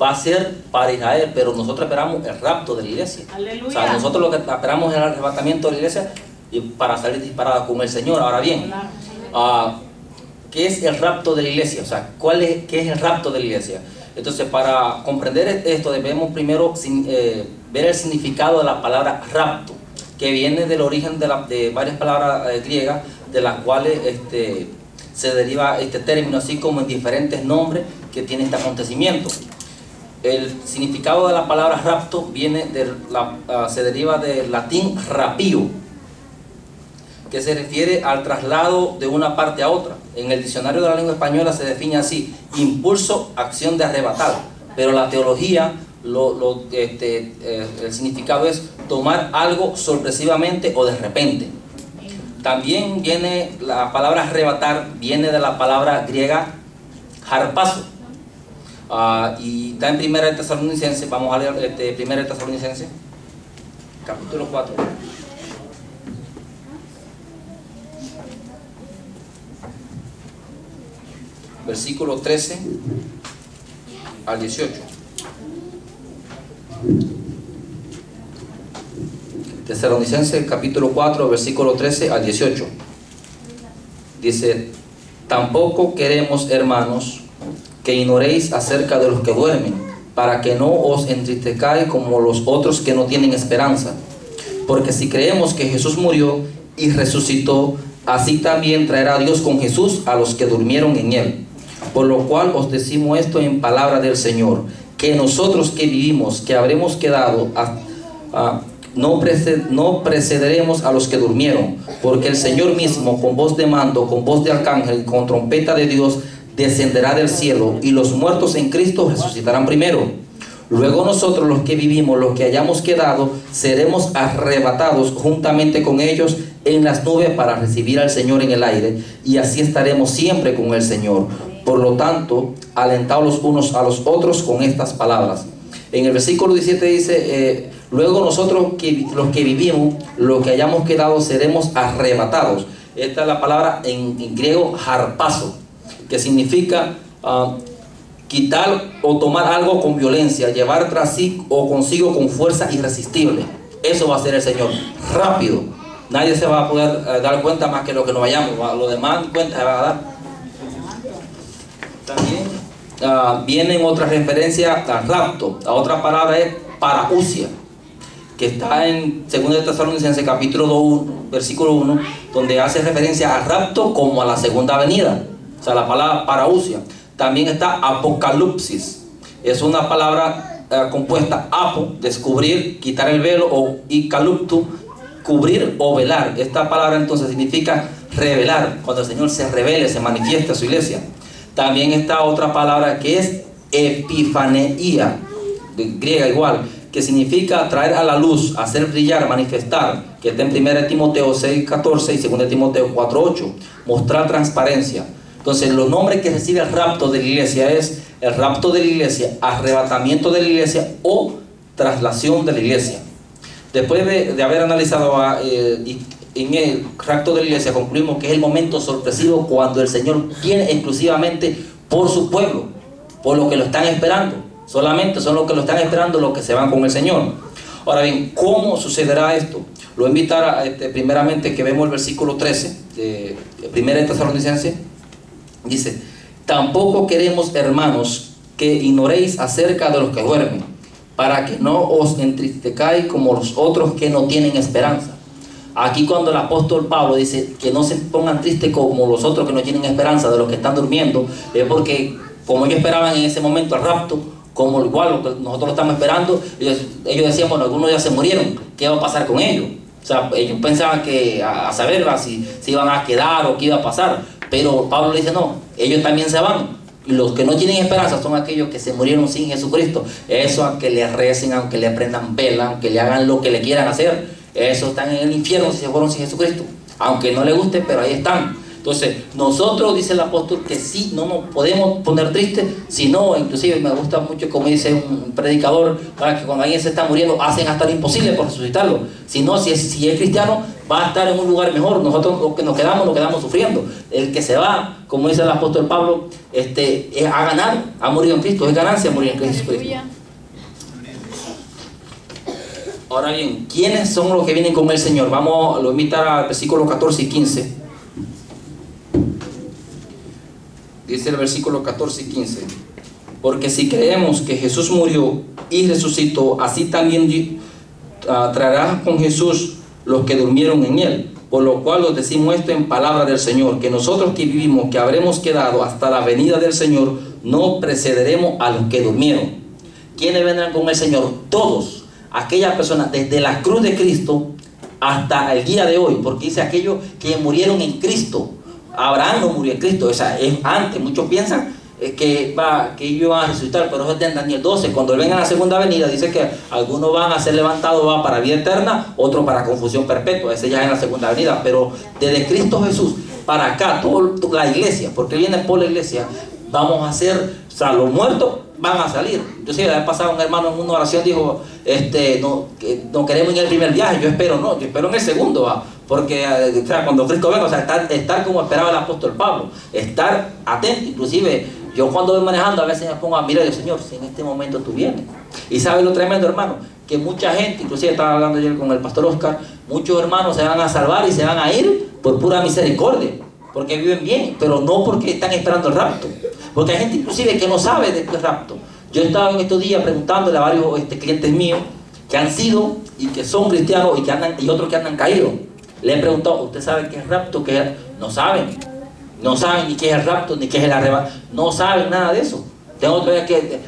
va a ser para Israel, pero nosotros esperamos el rapto de la iglesia. Aleluya. O sea, nosotros lo que esperamos es el arrebatamiento de la iglesia y para salir disparados con el Señor. Ahora bien, ¿qué es el rapto de la iglesia? O sea, ¿qué es el rapto de la iglesia? Entonces, para comprender esto, debemos primero ver el significado de la palabra rapto, que viene del origen de varias palabras griegas, de las cuales se deriva este término, así como en diferentes nombres que tiene este acontecimiento. El significado de la palabra rapto se deriva del latín rapio, que se refiere al traslado de una parte a otra. En el diccionario de la lengua española se define así: impulso, acción de arrebatar. Pero la teología, el significado es tomar algo sorpresivamente o de repente. También viene la palabra arrebatar, viene de la palabra griega harpazo. Y está en 1 Tesalonicenses. Vamos a leer 1 Tesalonicenses, capítulo 4. Versículo 13 al 18. Tesalonicenses capítulo 4, versículo 13 al 18. Dice: tampoco queremos, hermanos, que ignoréis acerca de los que duermen, para que no os entristezcáis como los otros que no tienen esperanza. Porque si creemos que Jesús murió y resucitó, así también traerá Dios con Jesús a los que durmieron en él. Por lo cual os decimos esto en palabra del Señor, que nosotros que vivimos, que habremos quedado, no precederemos a los que durmieron, porque el Señor mismo, con voz de mando, con voz de arcángel y con trompeta de Dios, descenderá del cielo, y los muertos en Cristo resucitarán primero. Luego nosotros, los que vivimos, los que hayamos quedado, seremos arrebatados juntamente con ellos en las nubes para recibir al Señor en el aire, y así estaremos siempre con el Señor. Por lo tanto, alentaos los unos a los otros con estas palabras. En el versículo 17 dice: luego nosotros, los que vivimos, los que hayamos quedado, seremos arrebatados. Esta es la palabra en griego harpazo, que significa quitar o tomar algo con violencia, llevar tras sí o consigo con fuerza irresistible. Eso va a ser el Señor, rápido. Nadie se va a poder dar cuenta más que lo que nos vayamos. Lo demás cuenta se va a dar. También vienen otras referencias al rapto. La otra palabra es parausia, que está en 2 Tesalonicenses capítulo 2, versículo 1, donde hace referencia al rapto como a la segunda venida. O sea, la palabra parausia. También está apocalipsis. Es una palabra compuesta: apo, descubrir, quitar el velo, y calupto, cubrir o velar. Esta palabra entonces significa revelar, cuando el Señor se revele, se manifiesta a su iglesia. También está otra palabra que es epifaneía, de griega igual, que significa traer a la luz, hacer brillar, manifestar, que está en 1 Timoteo 6:14 y 2 Timoteo 4:8, mostrar transparencia. Entonces, los nombres que recibe el rapto de la iglesia es el rapto de la iglesia, arrebatamiento de la iglesia o traslación de la iglesia. Después de haber analizado en el rapto de la iglesia, concluimos que es el momento sorpresivo cuando el Señor viene exclusivamente por su pueblo, por los que lo están esperando. Solamente son los que lo están esperando los que se van con el Señor. Ahora bien, ¿cómo sucederá esto? Lo voy a invitar primeramente que vemos el versículo 13 de 1 Tesalonicenses. Dice: tampoco queremos, hermanos, que ignoréis acerca de los que duermen, para que no os entristezcáis como los otros que no tienen esperanza. Aquí cuando el apóstol Pablo dice que no se pongan tristes como los otros que no tienen esperanza, de los que están durmiendo, es porque como ellos esperaban en ese momento el rapto, como igual lo que nosotros lo estamos esperando, ellos decían: bueno, algunos ya se murieron, ¿qué va a pasar con ellos? O sea, ellos pensaban que a saber si iban a quedar o qué iba a pasar. Pero Pablo le dice: no, ellos también se van. Y los que no tienen esperanza son aquellos que se murieron sin Jesucristo. Eso, aunque le recen, aunque le prendan vela, aunque le hagan lo que le quieran hacer, eso están en el infierno si se fueron sin Jesucristo. Aunque no le guste, pero ahí están. Entonces, nosotros, dice el apóstol, que sí, no nos podemos poner tristes, sino, inclusive me gusta mucho como dice un predicador, ¿verdad?, que cuando alguien se está muriendo, hacen hasta lo imposible por resucitarlo. Si no, si es cristiano, va a estar en un lugar mejor. Nosotros los que nos quedamos sufriendo. El que se va, como dice el apóstol Pablo, ha ganado, ha morido en Cristo, es ganancia morir en Cristo. Ahora bien, ¿quiénes son los que vienen con el Señor? Vamos a invitar al versículo 14 y 15. Dice el versículo 14 y 15: porque si creemos que Jesús murió y resucitó, así también traerá con Jesús los que durmieron en él. Por lo cual os decimos esto en palabra del Señor, que nosotros que vivimos, que habremos quedado hasta la venida del Señor, no precederemos a los que durmieron. ¿Quiénes vendrán con el Señor? Todos, aquellas personas desde la cruz de Cristo hasta el día de hoy, porque dice aquellos que murieron en Cristo. Abraham no murió en Cristo, o sea, es antes. Muchos piensan que ellos van a resucitar, pero eso es en Daniel 12. Cuando vengan a la segunda venida, dice que algunos van a ser levantados para vida eterna, otros para confusión perpetua. Ese ya es en la segunda venida. Pero desde Cristo Jesús para acá, toda la iglesia, porque viene por la iglesia, vamos a ser, o sea, los muertos van a salir. Entonces, la vez pasada un hermano en una oración dijo, no queremos ir en el primer viaje. Yo espero en el segundo, ¿va? Porque o sea, cuando Cristo venga, o sea, estar como esperaba el apóstol Pablo, estar atento. Inclusive yo cuando voy manejando a veces me pongo a mirar y digo, Señor, si en este momento tú vienes. Y sabes lo tremendo, hermano, que mucha gente, inclusive estaba hablando ayer con el pastor Oscar, muchos hermanos se van a salvar y se van a ir por pura misericordia, porque viven bien, pero no porque están esperando el rapto. Porque hay gente inclusive que no sabe del rapto. Yo estaba en estos días preguntándole a varios clientes míos que han sido y que son cristianos y otros que han caído. Le he preguntado, ¿usted sabe qué es rapto? ¿Qué es? No saben ni qué es el rapto, ni qué es el arrebato. No saben nada de eso. Tengo otra vez que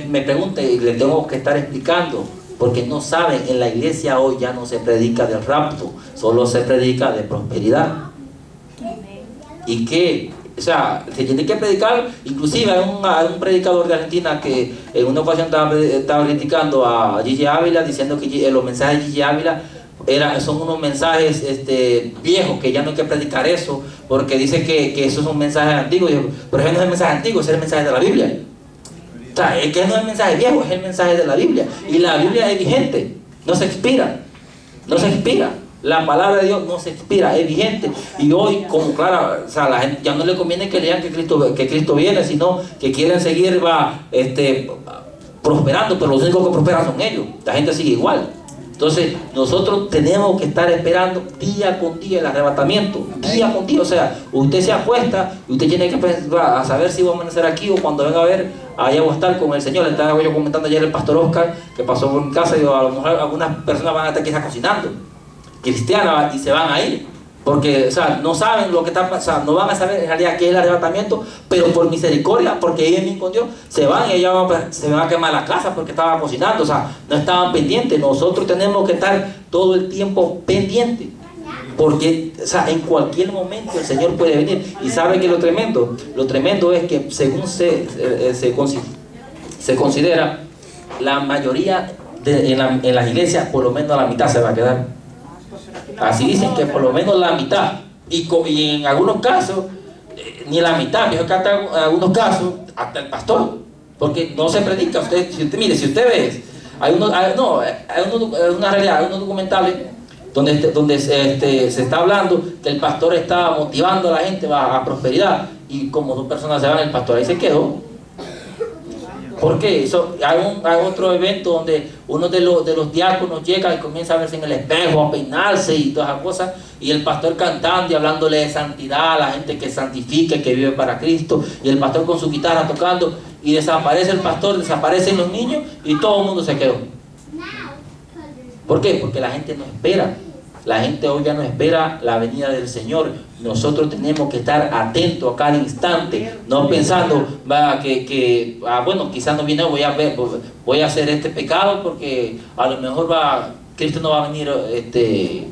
me pregunte y le tengo que estar explicando, porque no saben. En la iglesia hoy ya no se predica del rapto, solo se predica de prosperidad. Y que, o sea, se tiene que predicar. Inclusive hay un predicador de Argentina que en una ocasión estaba criticando a Gigi Ávila, diciendo que los mensajes de Gigi Ávila son unos mensajes viejos, que ya no hay que predicar eso, porque dice que esos son mensajes antiguos. Pero ese no es el mensaje antiguo, ese es el mensaje de la Biblia. O sea, es que no es el mensaje viejo, es el mensaje de la Biblia. Y la Biblia es vigente, no se expira. La palabra de Dios no se expira, es vigente. Y hoy, como claro, o sea, la gente ya no le conviene que lean que Cristo viene, sino que quieren seguir prosperando, pero los únicos que prosperan son ellos. La gente sigue igual. Entonces, nosotros tenemos que estar esperando día con día el arrebatamiento, día con día. O sea, usted se acuesta y usted tiene que pensar a saber si va a amanecer aquí o cuando venga a ver, allá voy a estar con el Señor. Le estaba yo comentando ayer el pastor Oscar, que pasó por mi casa, y a lo mejor algunas personas van a estar quizás cocinando, cristianas, y se van a ir. Porque, o sea, no saben lo que está pasando, no van a saber en realidad qué es el arrebatamiento, pero por misericordia, porque ellos mismos con Dios se van y ella se van a quemar la casa porque estaban cocinando, o sea, no estaban pendientes. Nosotros tenemos que estar todo el tiempo pendientes, porque, o sea, en cualquier momento el Señor puede venir. Y sabe que lo tremendo es que según se considera, la mayoría en las iglesias, por lo menos a la mitad se va a quedar. Así dicen que por lo menos la mitad, y en algunos casos ni la mitad, mejor que hasta en algunos casos hasta el pastor, porque no se predica. Mire, si usted ve, hay una realidad, hay unos documentales donde se está hablando que el pastor está motivando a la gente a prosperidad, y como 2 personas se van, el pastor ahí se quedó. Porque hay otro evento donde uno de los diáconos llega y comienza a verse en el espejo, a peinarse y todas esas cosas, y el pastor cantando y hablándole de santidad a la gente, que santifique, que vive para Cristo, y el pastor con su guitarra tocando, y desaparece el pastor, desaparecen los niños y todo el mundo se quedó. ¿Por qué? Porque la gente no espera. La gente hoy ya no espera la venida del Señor. Nosotros tenemos que estar atentos a cada instante, no pensando bueno, quizás no viene, voy a hacer este pecado porque a lo mejor Cristo no va a venir.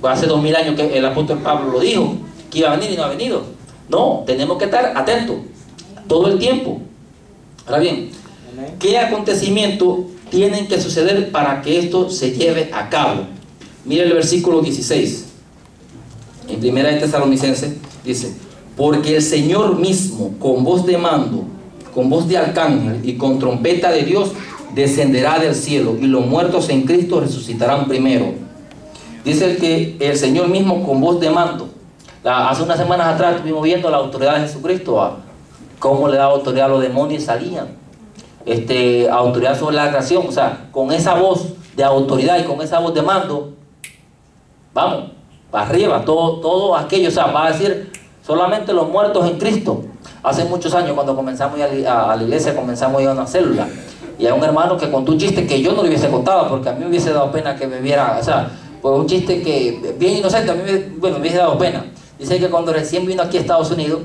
Hace 2000 años que el apóstol Pablo lo dijo, que iba a venir y no ha venido. No, tenemos que estar atentos todo el tiempo. Ahora bien, ¿qué acontecimientos tienen que suceder para que esto se lleve a cabo? Mira el versículo 16. En 1 de Tesalonicenses dice: Porque el Señor mismo, con voz de mando, con voz de arcángel y con trompeta de Dios, descenderá del cielo, y los muertos en Cristo resucitarán primero. Dice que el Señor mismo, con voz de mando. Hace unas semanas atrás estuvimos viendo la autoridad de Jesucristo, cómo le daba autoridad a los demonios y salían. Autoridad sobre la creación. O sea, con esa voz de autoridad y con esa voz de mando, vamos, para arriba, todo aquello. O sea, va a decir solamente los muertos en Cristo. Hace muchos años, cuando comenzamos a la iglesia, comenzamos a ir a una célula, y hay un hermano que contó un chiste que yo no le hubiese contado, porque a mí me hubiese dado pena que me viera. O sea, pues un chiste que bien inocente, a mí me hubiese dado pena. Dice que cuando recién vino aquí a Estados Unidos,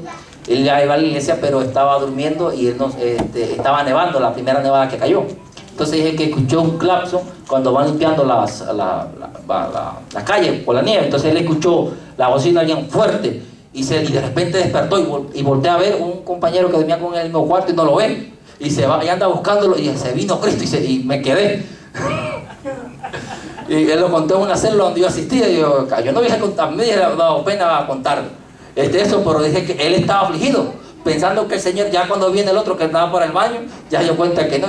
él ya iba a la iglesia, pero estaba durmiendo y él estaba nevando, la primera nevada que cayó. Entonces dice que escuchó un claxon cuando van limpiando la calle por la nieve. Entonces él escuchó la bocina bien fuerte y de repente despertó y voltea a ver un compañero que dormía con él en el mismo cuarto y no lo ve. Y se va y anda buscándolo, y se vino Cristo y me quedé. Y él lo contó en una célula donde yo asistía, y yo no hubiese contado, a mí me hubiera dado pena contar eso, pero dije que él estaba afligido, pensando que el Señor, ya cuando viene el otro que estaba por el baño, ya dio cuenta que no,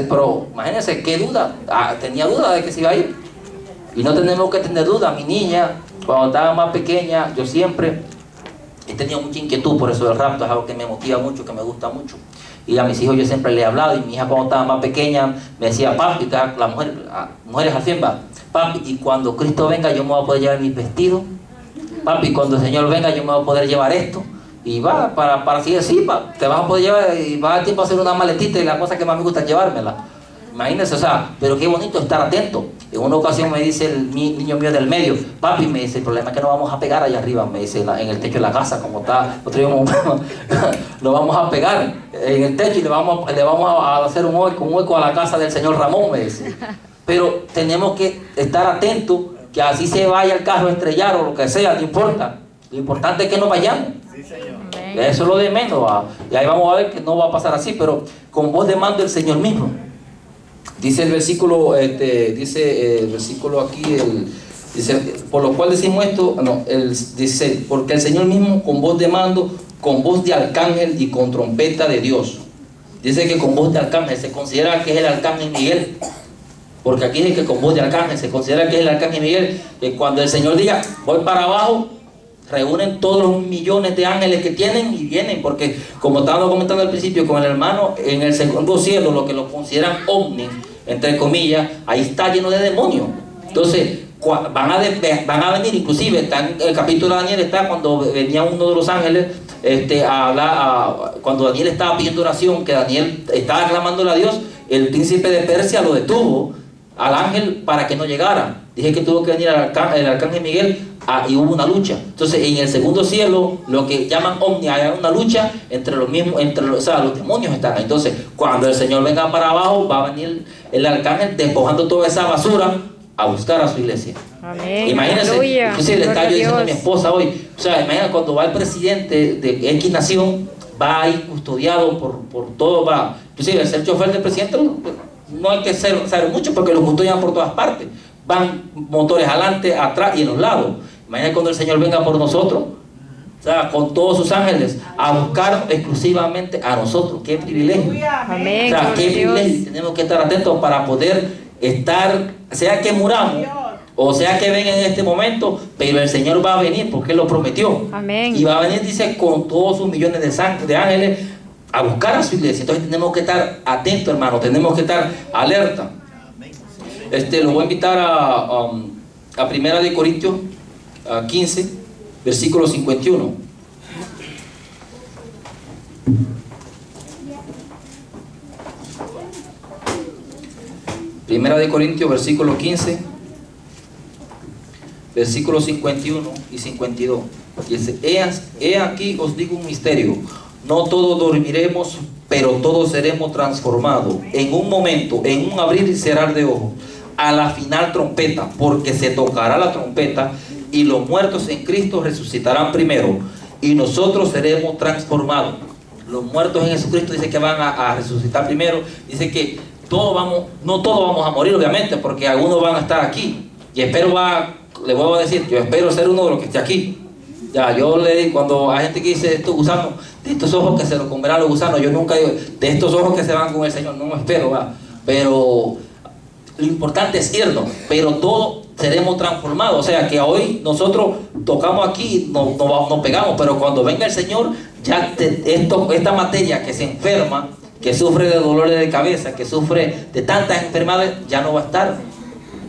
pero imagínense qué duda, tenía duda de que se iba a ir. Y no tenemos que tener duda. Mi niña, cuando estaba más pequeña, yo siempre he tenido mucha inquietud por eso del rapto, es algo que me motiva mucho, que me gusta mucho. Y a mis hijos yo siempre les he hablado, y mi hija cuando estaba más pequeña me decía, papi, las mujeres al fin va, papi, y cuando Cristo venga yo me voy a poder llevar mis vestidos, papi, cuando el Señor venga yo me voy a poder llevar esto, y va, para seguir así, te vas a poder llevar, y va a dar tiempo a hacer una maletita y la cosa que más me gusta es llevármela. Imagínense, o sea, pero qué bonito estar atento. En una ocasión me dice el niño mío del medio, papi, me dice, el problema es que no vamos a pegar allá arriba, me dice, en el techo de la casa, como está, lo vamos a pegar en el techo y le vamos a hacer un hueco a la casa del señor Ramón, me dice. Pero tenemos que estar atentos, que así se vaya el carro a estrellar o lo que sea, no importa. Lo importante es que no vayamos. Sí, señor. Eso es lo de menos, y ahí vamos a ver que no va a pasar así, pero con voz de mando del Señor mismo. Dice el versículo, dice el versículo aquí, dice, por lo cual decimos esto, dice, porque el Señor mismo con voz de mando, con voz de arcángel y con trompeta de Dios. Dice que con voz de arcángel, se considera que es el arcángel Miguel, porque aquí dice que con voz de arcángel, se considera que es el arcángel Miguel, que cuando el Señor diga, voy para abajo, reúnen todos los millones de ángeles que tienen y vienen, porque como estábamos comentando al principio con el hermano, en el segundo cielo, lo que lo consideran ovnis, entre comillas, ahí está lleno de demonios. Entonces van a venir, inclusive está en el capítulo de Daniel, está cuando venía uno de los ángeles a hablar, cuando Daniel estaba pidiendo oración, que Daniel estaba clamándole a Dios, el príncipe de Persia lo detuvo al ángel para que no llegara. Dije que tuvo que venir el arcángel Miguel, y hubo una lucha. Entonces en el segundo cielo, lo que llaman omnia, hay una lucha entre los mismos, o sea, los demonios están ahí. Entonces cuando el Señor venga para abajo, va a venir el arcángel despojando toda esa basura a buscar a su iglesia. Amén. Imagínense, Aleluya. inclusive le estaba yo diciendo a mi esposa hoy, o sea, imagínate cuando va el presidente de X nación, va ahí custodiado por todo, va, inclusive el ser chofer del presidente no hay que saber mucho porque lo custodian por todas partes, van motores adelante, atrás y en los lados. Imagínate cuando el Señor venga por nosotros, o sea, con todos sus ángeles, a buscar exclusivamente a nosotros. ¡Qué privilegio! Amén. O sea, qué privilegio. Tenemos que estar atentos para poder estar, sea que muramos, o sea que venga en este momento, pero el Señor va a venir porque Él lo prometió. Amén. Y va a venir, dice, con todos sus millones de ángeles a buscar a su iglesia. Entonces tenemos que estar atentos, hermano, tenemos que estar alerta. Lo voy a invitar a Primera de Corintios 15, versículo 51. Primera de Corintios, versículo 15, versículos 51 y 52. Dice, he aquí os digo un misterio, no todos dormiremos, pero todos seremos transformados en un momento, en un abrir y cerrar de ojos, a la final trompeta, porque se tocará la trompeta y los muertos en Cristo resucitarán primero y nosotros seremos transformados. Los muertos en Jesucristo dice que van a resucitar primero. Dice que no todos vamos a morir, obviamente, porque algunos van a estar aquí, y le voy a decir, yo espero ser uno de los que esté aquí. Ya, yo leí cuando hay gente que dice estos gusanos, de estos ojos que se los comerán los gusanos, yo nunca digo, de estos ojos que se van con el Señor, no me espero, ¿va? Pero lo importante es irnos, pero todos seremos transformados. O sea que hoy nosotros tocamos aquí, nos pegamos, pero cuando venga el Señor, ya esta materia que se enferma, que sufre de dolores de cabeza, que sufre de tantas enfermedades, ya no va a estar.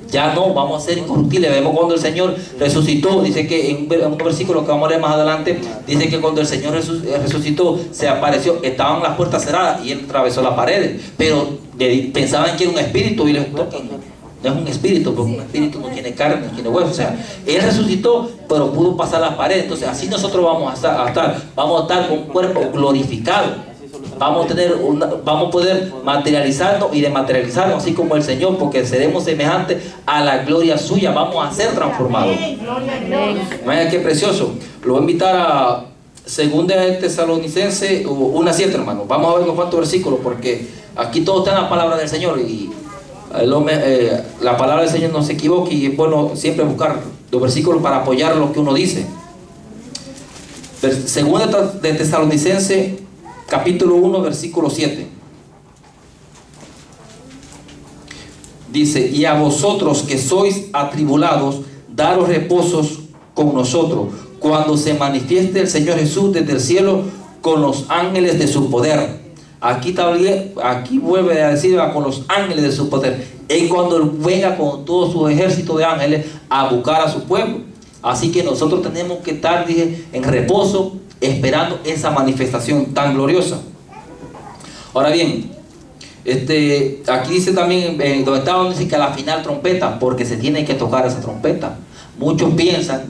Ya no, vamos a ser incorruptibles. Vemos cuando el Señor resucitó, dice que en un versículo que vamos a leer más adelante, dice que cuando el Señor resucitó, se apareció, estaban las puertas cerradas y Él atravesó las paredes, pero pensaban que era un espíritu y les tocan. No es un espíritu, porque un espíritu no tiene carne, no tiene hueso. O sea, Él resucitó, pero pudo pasar las paredes. Entonces así nosotros vamos a estar con un cuerpo glorificado. Vamos a poder materializarnos y dematerializarnos así como el Señor, porque seremos semejantes a la gloria suya. Vamos a ser transformados. Vaya qué precioso. Lo voy a invitar a 2 Tesalonicenses 1:7, hermano. Vamos a ver unos cuantos versículos, porque aquí todo está en la palabra del Señor y la palabra del Señor no se equivoque, y es bueno siempre buscar los versículos para apoyar lo que uno dice. 2 de Tesalonicenses capítulo 1, versículo 7. Dice: y a vosotros que sois atribulados, daros reposos con nosotros, cuando se manifieste el Señor Jesús desde el cielo con los ángeles de su poder. Aquí vuelve a decir, con los ángeles de su poder. Es cuando Él venga con todo su ejército de ángeles a buscar a su pueblo. Así que nosotros tenemos que estar, en reposo, esperando esa manifestación tan gloriosa. Ahora bien, aquí dice también, donde estaba, dice que a la final trompeta, porque se tiene que tocar esa trompeta. Muchos piensan,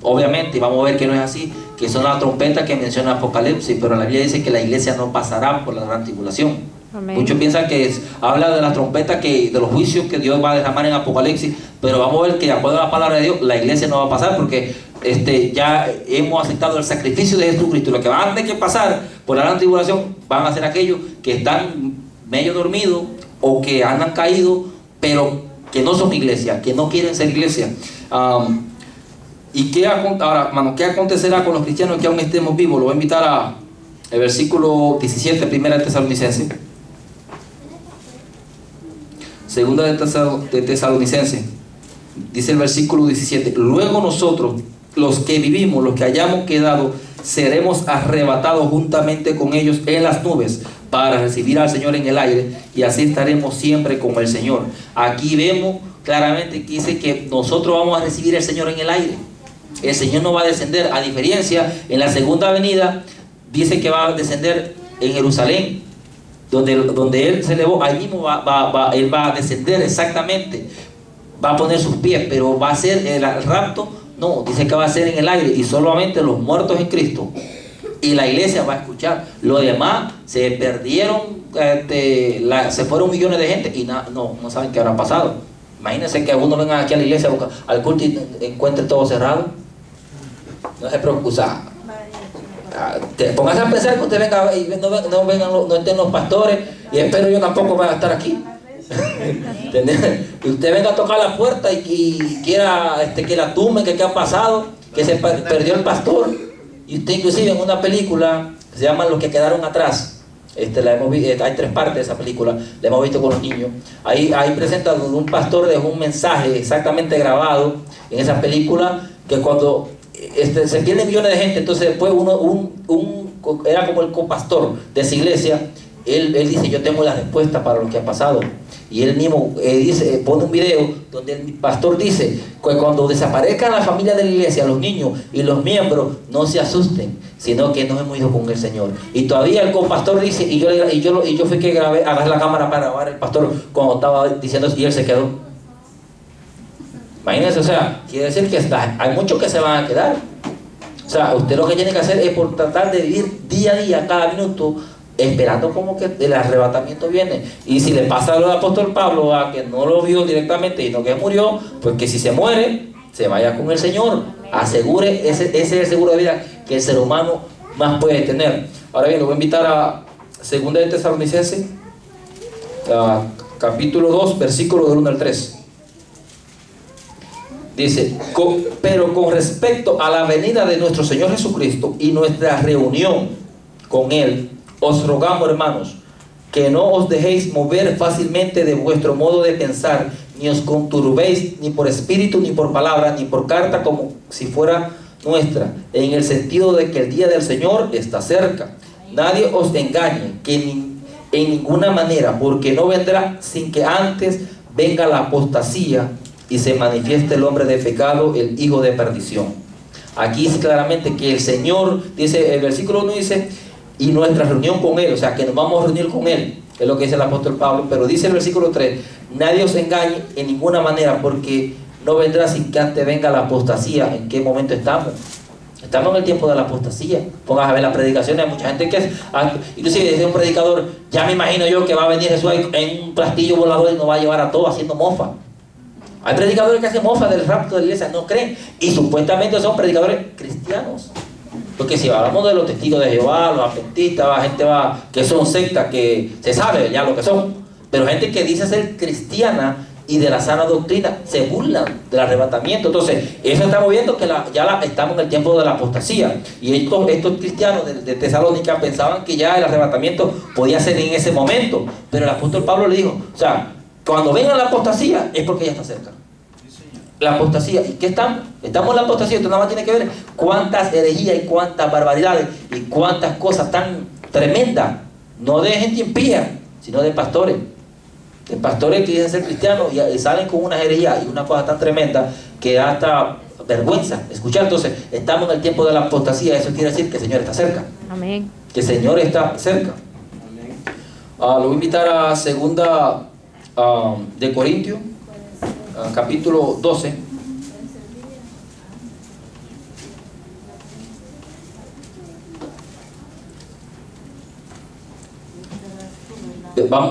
obviamente, y vamos a ver que no es así, que son las trompetas que menciona Apocalipsis, pero la Biblia dice que la iglesia no pasará por la gran tribulación. Amén. Muchos piensan que habla de las trompetas, de los juicios que Dios va a derramar en Apocalipsis, pero vamos a ver que de acuerdo a la palabra de Dios, la iglesia no va a pasar, porque ya hemos aceptado el sacrificio de Jesucristo. Lo que van a tener que pasar por la gran tribulación van a ser aquellos que están medio dormidos o que han caído, pero que no son iglesia, que no quieren ser iglesia. ¿Y ahora, hermano, qué acontecerá con los cristianos que aún estemos vivos? Lo voy a invitar a el versículo 17, 1 Tesalonicenses. 2 de Tesalonicenses, dice el versículo 17: luego nosotros, los que vivimos, los que hayamos quedado, seremos arrebatados juntamente con ellos en las nubes para recibir al Señor en el aire, y así estaremos siempre con el Señor. Aquí vemos claramente que dice que nosotros vamos a recibir al Señor en el aire. El Señor no va a descender, a diferencia en la segunda venida, dice que va a descender en Jerusalén, donde Él se elevó. Ahí mismo Él va a descender exactamente, va a poner sus pies, pero va a ser el rapto. No, dice que va a ser en el aire, y solamente los muertos en Cristo y la iglesia va a escuchar. Los demás se perdieron, se fueron millones de gente y no saben qué habrá pasado. Imagínense que algunos vengan aquí a la iglesia al culto y encuentren todo cerrado. No se preocupe, póngase a pensar que usted venga y no estén los pastores, y espero yo tampoco vaya a estar aquí. Y usted venga a tocar la puerta y quiera que la tumben, que qué ha pasado, que se perdió el pastor. Y usted, inclusive, en una película que se llama Los que quedaron atrás, la hemos visto, hay 3 partes de esa película, la hemos visto con los niños. Ahí presenta un pastor, dejó un mensaje exactamente grabado en esa película, que cuando se pierden millones de gente, entonces después era como el copastor de esa iglesia. Él dice: yo tengo la respuesta para lo que ha pasado. Y él mismo pone un video donde el pastor dice que cuando desaparezcan la familia de la iglesia, los niños y los miembros, no se asusten, sino que nos hemos ido con el Señor. Y todavía el compastor dice, y yo fui que agarré la cámara para grabar el pastor cuando estaba diciendo eso, y él se quedó. Imagínense, o sea, quiere decir que hay muchos que se van a quedar. O sea, usted lo que tiene que hacer es por tratar de vivir día a día, cada minuto, esperando como que el arrebatamiento viene. Y si le pasa lo del apóstol Pablo, que no lo vio directamente y no que murió, pues que si se muere, se vaya con el Señor. Asegure, ese es el seguro de vida que el ser humano más puede tener. Ahora bien, lo voy a invitar a 2 de Tesalonicenses, capítulo 2, versículo del 1 al 3. Dice, pero con respecto a la venida de nuestro Señor Jesucristo y nuestra reunión con Él, os rogamos, hermanos, que no os dejéis mover fácilmente de vuestro modo de pensar, ni os conturbéis ni por espíritu, ni por palabra, ni por carta, como si fuera nuestra, en el sentido de que el día del Señor está cerca. Nadie os engañe en ninguna manera, porque no vendrá sin que antes venga la apostasía y se manifieste el hombre de pecado, el hijo de perdición. Aquí dice claramente que el Señor, dice el versículo 1, dice, y nuestra reunión con Él, o sea que nos vamos a reunir con Él, es lo que dice el apóstol Pablo. Pero dice el versículo 3, nadie os engañe en ninguna manera, porque no vendrá sin que antes venga la apostasía. ¿En qué momento estamos? Estamos en el tiempo de la apostasía. Pongas a ver las predicaciones, hay mucha gente que es, inclusive dice un predicador, ya me imagino yo que va a venir Jesús en un platillo volador y nos va a llevar a todos haciendo mofa. Hay predicadores que hacen mofa del rapto de la iglesia, no creen, y supuestamente son predicadores cristianos. Porque si hablamos de los testigos de Jehová, los adventistas, la gente que son sectas, que se sabe ya lo que son, pero gente que dice ser cristiana y de la sana doctrina, se burlan del arrebatamiento. Entonces, eso estamos viendo que estamos en el tiempo de la apostasía. Y estos cristianos de Tesalónica pensaban que ya el arrebatamiento podía ser en ese momento. Pero el apóstol Pablo le dijo, o sea, cuando venga la apostasía es porque ya está cerca. La apostasía. ¿Y qué estamos? Estamos en la apostasía. Esto nada más tiene que ver cuántas herejías y cuántas barbaridades y cuántas cosas tan tremendas, no de gente impía, sino de pastores. De pastores que dicen ser cristianos y salen con una herejía y una cosa tan tremenda que da hasta vergüenza escuchar. Entonces, estamos en el tiempo de la apostasía. Eso quiere decir que el Señor está cerca. Amén. Que el Señor está cerca. Lo voy a invitar a segunda de Corintios, capítulo 12.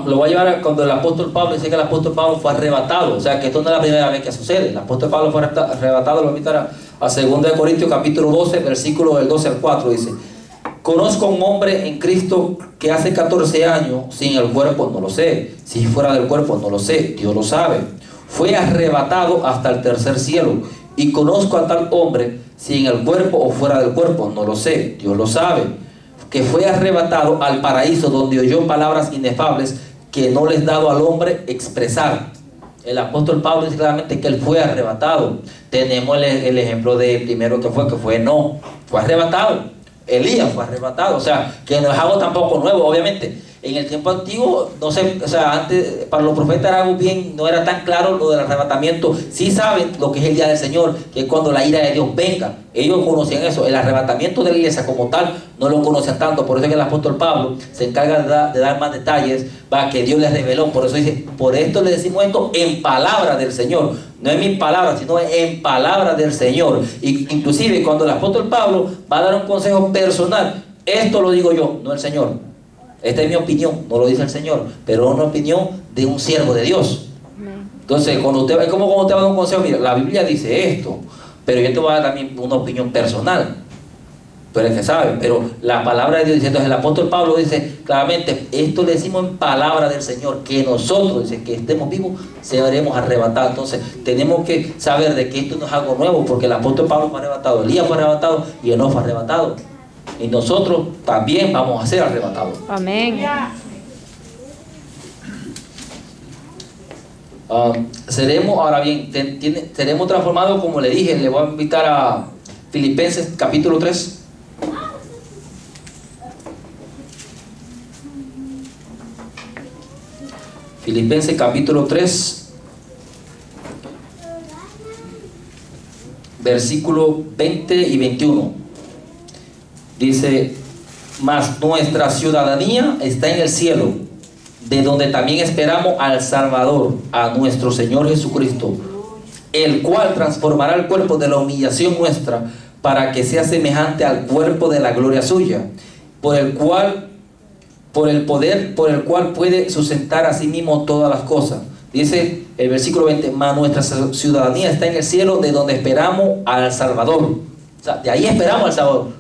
Lo voy a llevar a cuando el apóstol Pablo dice que el apóstol Pablo fue arrebatado. O sea que esto no es la primera vez que sucede. El apóstol Pablo fue arrebatado. Lo voy a invitar a 2 de Corintios capítulo 12, versículo del 12 al 4. Dice: conozco a un hombre en Cristo que hace 14 años sin el cuerpo, no lo sé. Si fuera del cuerpo, no lo sé. Dios lo sabe. Fue arrebatado hasta el tercer cielo. Y conozco a tal hombre, si en el cuerpo o fuera del cuerpo, no lo sé. Dios lo sabe. Que fue arrebatado al paraíso, donde oyó palabras inefables que no les dado al hombre expresar. El apóstol Pablo dice claramente que él fue arrebatado. Tenemos el ejemplo de primero que fue no, fue arrebatado. Elías fue arrebatado. O sea, que no es algo tampoco nuevo, obviamente. En el tiempo antiguo, no sé, o sea, antes para los profetas era algo bien, no era tan claro lo del arrebatamiento. Sí saben lo que es el día del Señor, que es cuando la ira de Dios venga. Ellos conocían eso. El arrebatamiento de la iglesia como tal no lo conocían tanto. Por eso es que el apóstol Pablo se encarga de dar más detalles, que Dios les reveló. Por eso dice, por esto le decimos esto en palabra del Señor. No en mis palabras, sino en palabra del Señor. Y inclusive cuando el apóstol Pablo va a dar un consejo personal, esto lo digo yo, no el Señor. Esta es mi opinión, no lo dice el Señor, pero es una opinión de un siervo de Dios. Entonces, cuando usted, es como cuando usted va a dar un consejo, mira, la Biblia dice esto, pero yo te voy a dar también una opinión personal. Tú eres que sabe, pero la palabra de Dios dice. Entonces el apóstol Pablo dice claramente, esto le decimos en palabra del Señor, que nosotros, dice, que estemos vivos, seremos arrebatados. Entonces tenemos que saber de que esto no es algo nuevo, porque el apóstol Pablo fue arrebatado, Elías fue arrebatado y Enoc fue arrebatado. Y nosotros también vamos a ser arrebatados. Amén. Seremos, ahora bien, seremos transformados, como le dije. Le voy a invitar a Filipenses capítulo 3. Filipenses capítulo 3, versículo 20 y 21. Dice: mas nuestra ciudadanía está en el cielo, de donde también esperamos al Salvador, a nuestro Señor Jesucristo, el cual transformará el cuerpo de la humillación nuestra, para que sea semejante al cuerpo de la gloria suya, por el poder por el cual puede sustentar a sí mismo todas las cosas. Dice el versículo 20: mas nuestra ciudadanía está en el cielo, de donde esperamos al Salvador. O sea, de ahí esperamos al Salvador.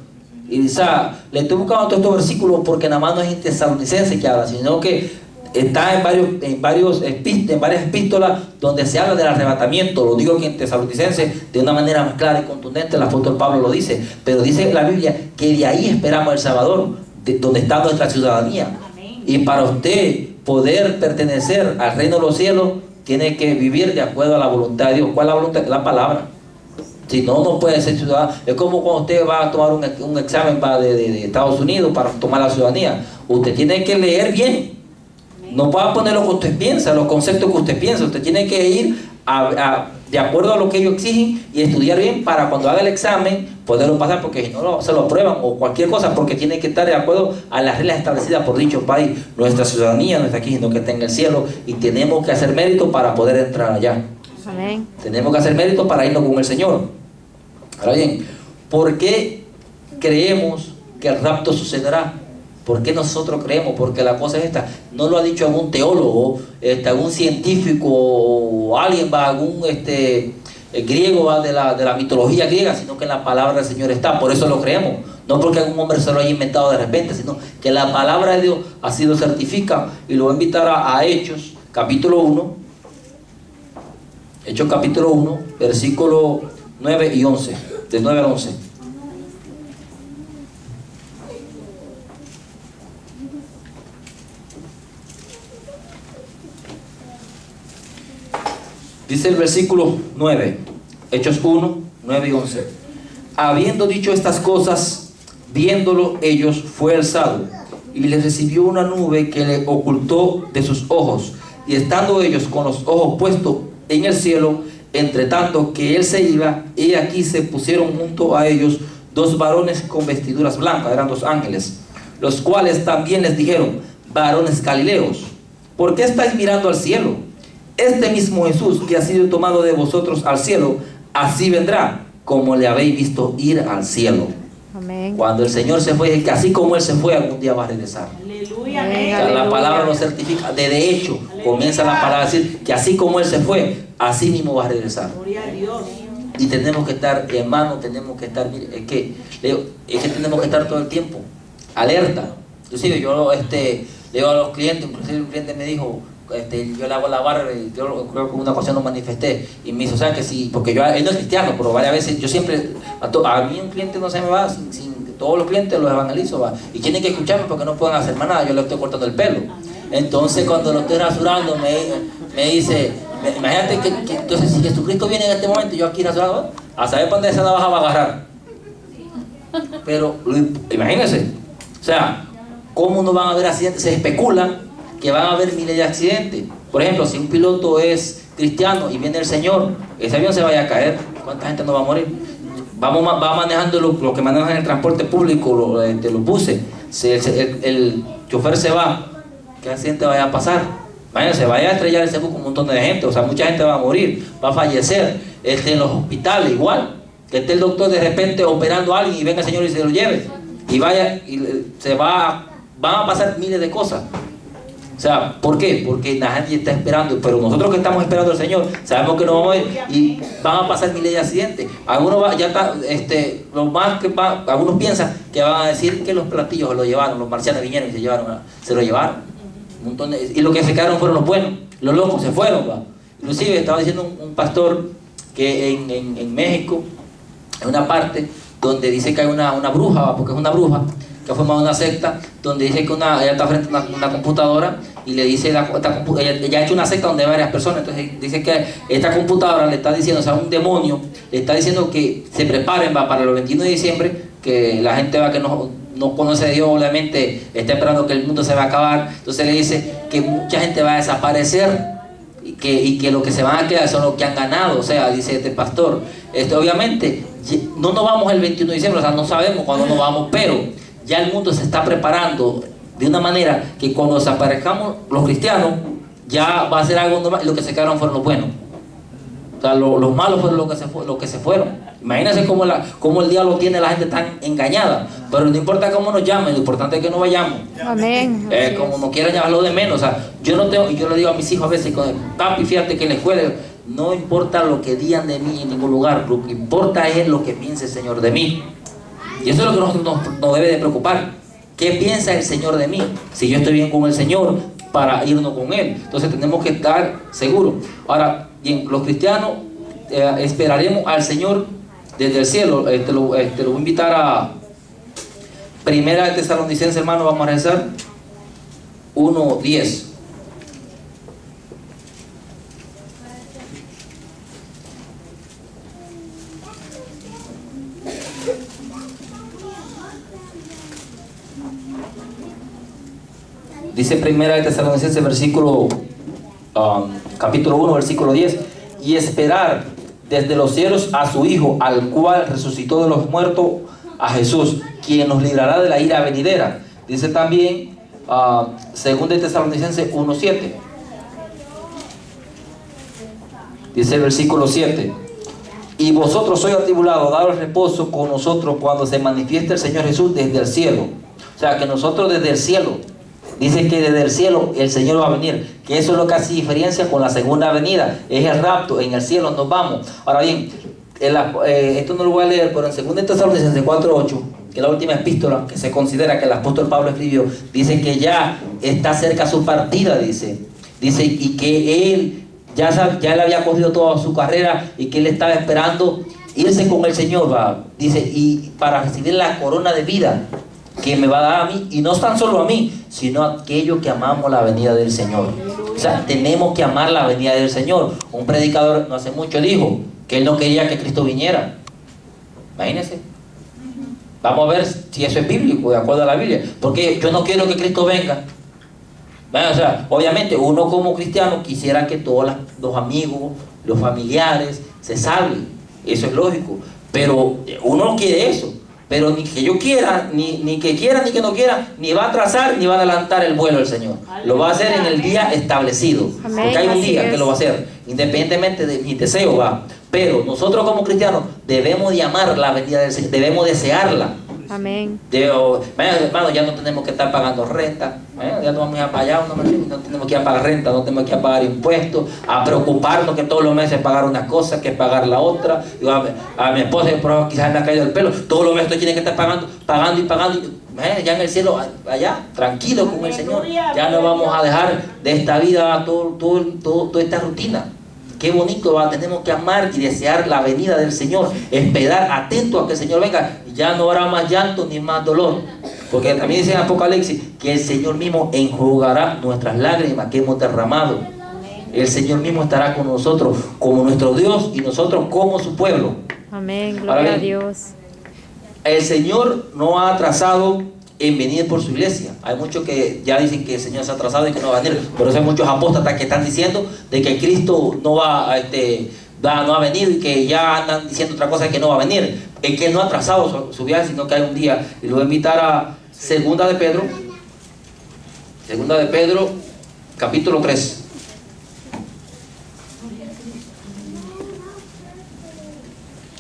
Y le estoy buscando todos estos versículos porque nada más no es en Tesalonicenses que habla, sino que está en varias epístolas donde se habla del arrebatamiento. Lo digo aquí en Tesalonicenses de una manera más clara y contundente, el apóstol Pablo lo dice, pero dice la Biblia que de ahí esperamos el Salvador, donde está nuestra ciudadanía. Amén. Y para usted poder pertenecer al reino de los cielos, tiene que vivir de acuerdo a la voluntad de Dios. ¿Cuál es la voluntad? La palabra. Si no, no puede ser ciudadano. Es como cuando usted va a tomar un examen de Estados Unidos para tomar la ciudadanía. Usted tiene que leer bien. No puede poner lo que usted piensa, los conceptos que usted piensa. Usted tiene que ir de acuerdo a lo que ellos exigen y estudiar bien para cuando haga el examen poderlo pasar, porque si no se lo aprueban o cualquier cosa, porque tiene que estar de acuerdo a las reglas establecidas por dicho país. Nuestra ciudadanía no está aquí, sino que está en el cielo, y tenemos que hacer mérito para poder entrar allá. Amén. Tenemos que hacer mérito para irnos con el Señor. Ahora bien, ¿por qué creemos que el rapto sucederá? ¿Por qué nosotros creemos? Porque la cosa es esta. No lo ha dicho algún teólogo, algún científico, o alguien, algún griego de la mitología griega, sino que en la palabra del Señor está. Por eso lo creemos. No porque algún hombre se lo haya inventado de repente, sino que la palabra de Dios así lo certifica. Y lo voy a invitar a Hechos, capítulo 1. Hechos, capítulo 1, versículo 9 y 11. De 9 al 11. Dice el versículo 9, Hechos 1, 9 y 11. Habiendo dicho estas cosas, viéndolo ellos, fue alzado, y les recibió una nube que le ocultó de sus ojos. Y estando ellos con los ojos puestos en el cielo, entre tanto que él se iba, y aquí se pusieron junto a ellos dos varones con vestiduras blancas, eran dos ángeles, los cuales también les dijeron: varones galileos, ¿por qué estáis mirando al cielo? Este mismo Jesús que ha sido tomado de vosotros al cielo, así vendrá como le habéis visto ir al cielo. Amén. Cuando el Señor se fue, que así como Él se fue, algún día va a regresar. Aleluya, amén. O sea, la palabra lo certifica. De hecho, aleluya, comienza la palabra a decir que así como Él se fue, así mismo va a regresar. Gloria a Dios. Y tenemos que estar, hermanos, tenemos que estar, mire, es que tenemos que estar todo el tiempo alerta. Inclusive yo le digo a los clientes, inclusive un cliente me dijo, yo le hago la barra, yo creo que una ocasión lo manifesté y me dice, o sea que sí, porque él no es cristiano, pero varias veces yo siempre, a mí un cliente no se me va, todos los clientes los evangelizo, va, y tienen que escucharme porque no pueden hacer más nada, yo le estoy cortando el pelo. Entonces cuando lo estoy rasurando me dice, imagínate que entonces si Jesucristo viene en este momento, yo aquí rasurado, a saber para dónde esa navaja va a agarrar. Pero imagínense, o sea, cómo no van a haber accidentes, se especula que van a haber miles de accidentes. Por ejemplo, si un piloto es cristiano y viene el Señor, ese avión se vaya a caer, ¿cuánta gente no va a morir? Va manejando lo que manejan el transporte público, los buses, el chofer se va, ¿qué accidente vaya a pasar? Imagínense, vaya a estrellar ese bus con un montón de gente, o sea, mucha gente va a morir, va a fallecer. En los hospitales igual, que esté el doctor de repente operando a alguien y venga el Señor y se lo lleve, y vaya, y van a pasar miles de cosas. O sea, ¿por qué? Porque nadie está esperando, pero nosotros que estamos esperando al Señor, sabemos que nos vamos a ir y van a pasar miles de accidentes. Algunos algunos piensan que van a decir que los platillos se lo llevaron, los marcianos vinieron y se lo llevaron. Un montón y los que se quedaron fueron los buenos, los locos se fueron, ¿va? Inclusive estaba diciendo un pastor que en México, en una parte donde dice que hay una bruja, ¿va? Porque es una bruja que ha formado una secta, donde dice que ella está frente a una computadora y le dice, ella ha hecho una secta donde hay varias personas, entonces dice que esta computadora le está diciendo, o sea, un demonio, le está diciendo que se preparen para el 21 de diciembre, que la gente va que no conoce a Dios, obviamente está esperando que el mundo se va a acabar, entonces le dice que mucha gente va a desaparecer y que lo que se van a quedar son los que han ganado, o sea, dice este pastor, obviamente no nos vamos el 21 de diciembre, o sea, no sabemos cuándo nos vamos, pero ya el mundo se está preparando de una manera que cuando desaparezcamos los cristianos, ya va a ser algo normal, y los que se quedaron fueron los buenos. O sea, los malos fueron los que se fueron. Imagínense cómo el diablo tiene a la gente tan engañada. Pero no importa cómo nos llamen, lo importante es que no vayamos. Amén. Como nos quieran llamarlo de menos. O sea, yo le digo a mis hijos a veces, papi, fíjate que en la escuela, no importa lo que digan de mí en ningún lugar, lo que importa es lo que piense el Señor de mí. Y eso es lo que nos debe de preocupar. ¿Qué piensa el Señor de mí? Si yo estoy bien con el Señor, para irnos con Él. Entonces tenemos que estar seguros. Ahora, bien, los cristianos esperaremos al Señor desde el cielo. Te lo voy a invitar a Primera de Tesalonicenses, hermano, vamos a rezar 1:10. Dice Primera de Tesalonicenses, capítulo 1, versículo 10: y esperar desde los cielos a su Hijo, al cual resucitó de los muertos, a Jesús, quien nos librará de la ira venidera. Dice también Segunda de Tesalonicenses 1:7. Dice el versículo 7: y vosotros sois atribulados, daros reposo con nosotros cuando se manifieste el Señor Jesús desde el cielo. O sea, que nosotros desde el cielo, dice que desde el cielo el Señor va a venir, que eso es lo que hace diferencia con la segunda venida, es el rapto, en el cielo nos vamos. Ahora bien, esto no lo voy a leer, pero en 2 Tesalonicenses 4:8, que es la última epístola que se considera que el apóstol Pablo escribió, dice que ya está cerca su partida, dice y que él ya él había cogido toda su carrera y que él estaba esperando irse con el Señor, dice, y para recibir la corona de vida que me va a dar a mí, y no tan solo a mí, sino a aquellos que amamos la venida del Señor. O sea, tenemos que amar la venida del Señor. Un predicador no hace mucho dijo que él no quería que Cristo viniera. Imagínense. Vamos a ver si eso es bíblico, de acuerdo a la Biblia. Porque yo no quiero que Cristo venga. Bueno, o sea, obviamente uno como cristiano quisiera que todos los amigos, los familiares se salven. Eso es lógico. Pero uno no quiere eso. Pero ni que yo quiera, ni que quiera, ni que no quiera, ni va a atrasar, ni va a adelantar el vuelo el Señor. Lo va a hacer en el día establecido. Amén. Porque hay un día que lo va a hacer, independientemente de mi deseo, Pero nosotros como cristianos debemos de amar la venida del Señor, debemos desearla. Amén. Hermano, ya no tenemos que estar pagando renta, ya no vamos a ir para allá, no tenemos que ir a pagar renta, no tenemos que ir a pagar impuestos, a preocuparnos que todos los meses pagar una cosa, que pagar la otra. Digo, a mi esposa quizás me ha caído el pelo, todos los meses tiene que estar pagando y pagando. Ya en el cielo, allá, tranquilo con el Señor, ya no vamos a dejar de esta vida toda esta rutina. Qué bonito, tenemos que amar y desear la venida del Señor, esperar atento a que el Señor venga. Ya no habrá más llanto ni más dolor, porque también dice en Apocalipsis que el Señor mismo enjugará nuestras lágrimas que hemos derramado. El Señor mismo estará con nosotros como nuestro Dios y nosotros como su pueblo. Amén, gloria a Dios. El Señor no ha atrasado en venir por su iglesia. Hay muchos que ya dicen que el Señor se ha atrasado y que no va a venir. Por eso hay muchos apóstatas que están diciendo de que Cristo no ha venido y que ya andan diciendo otra cosa, que no va a venir. Es que Él no ha atrasado su viaje, sino que hay un día. Y lo voy a invitar a Segunda de Pedro, capítulo 3.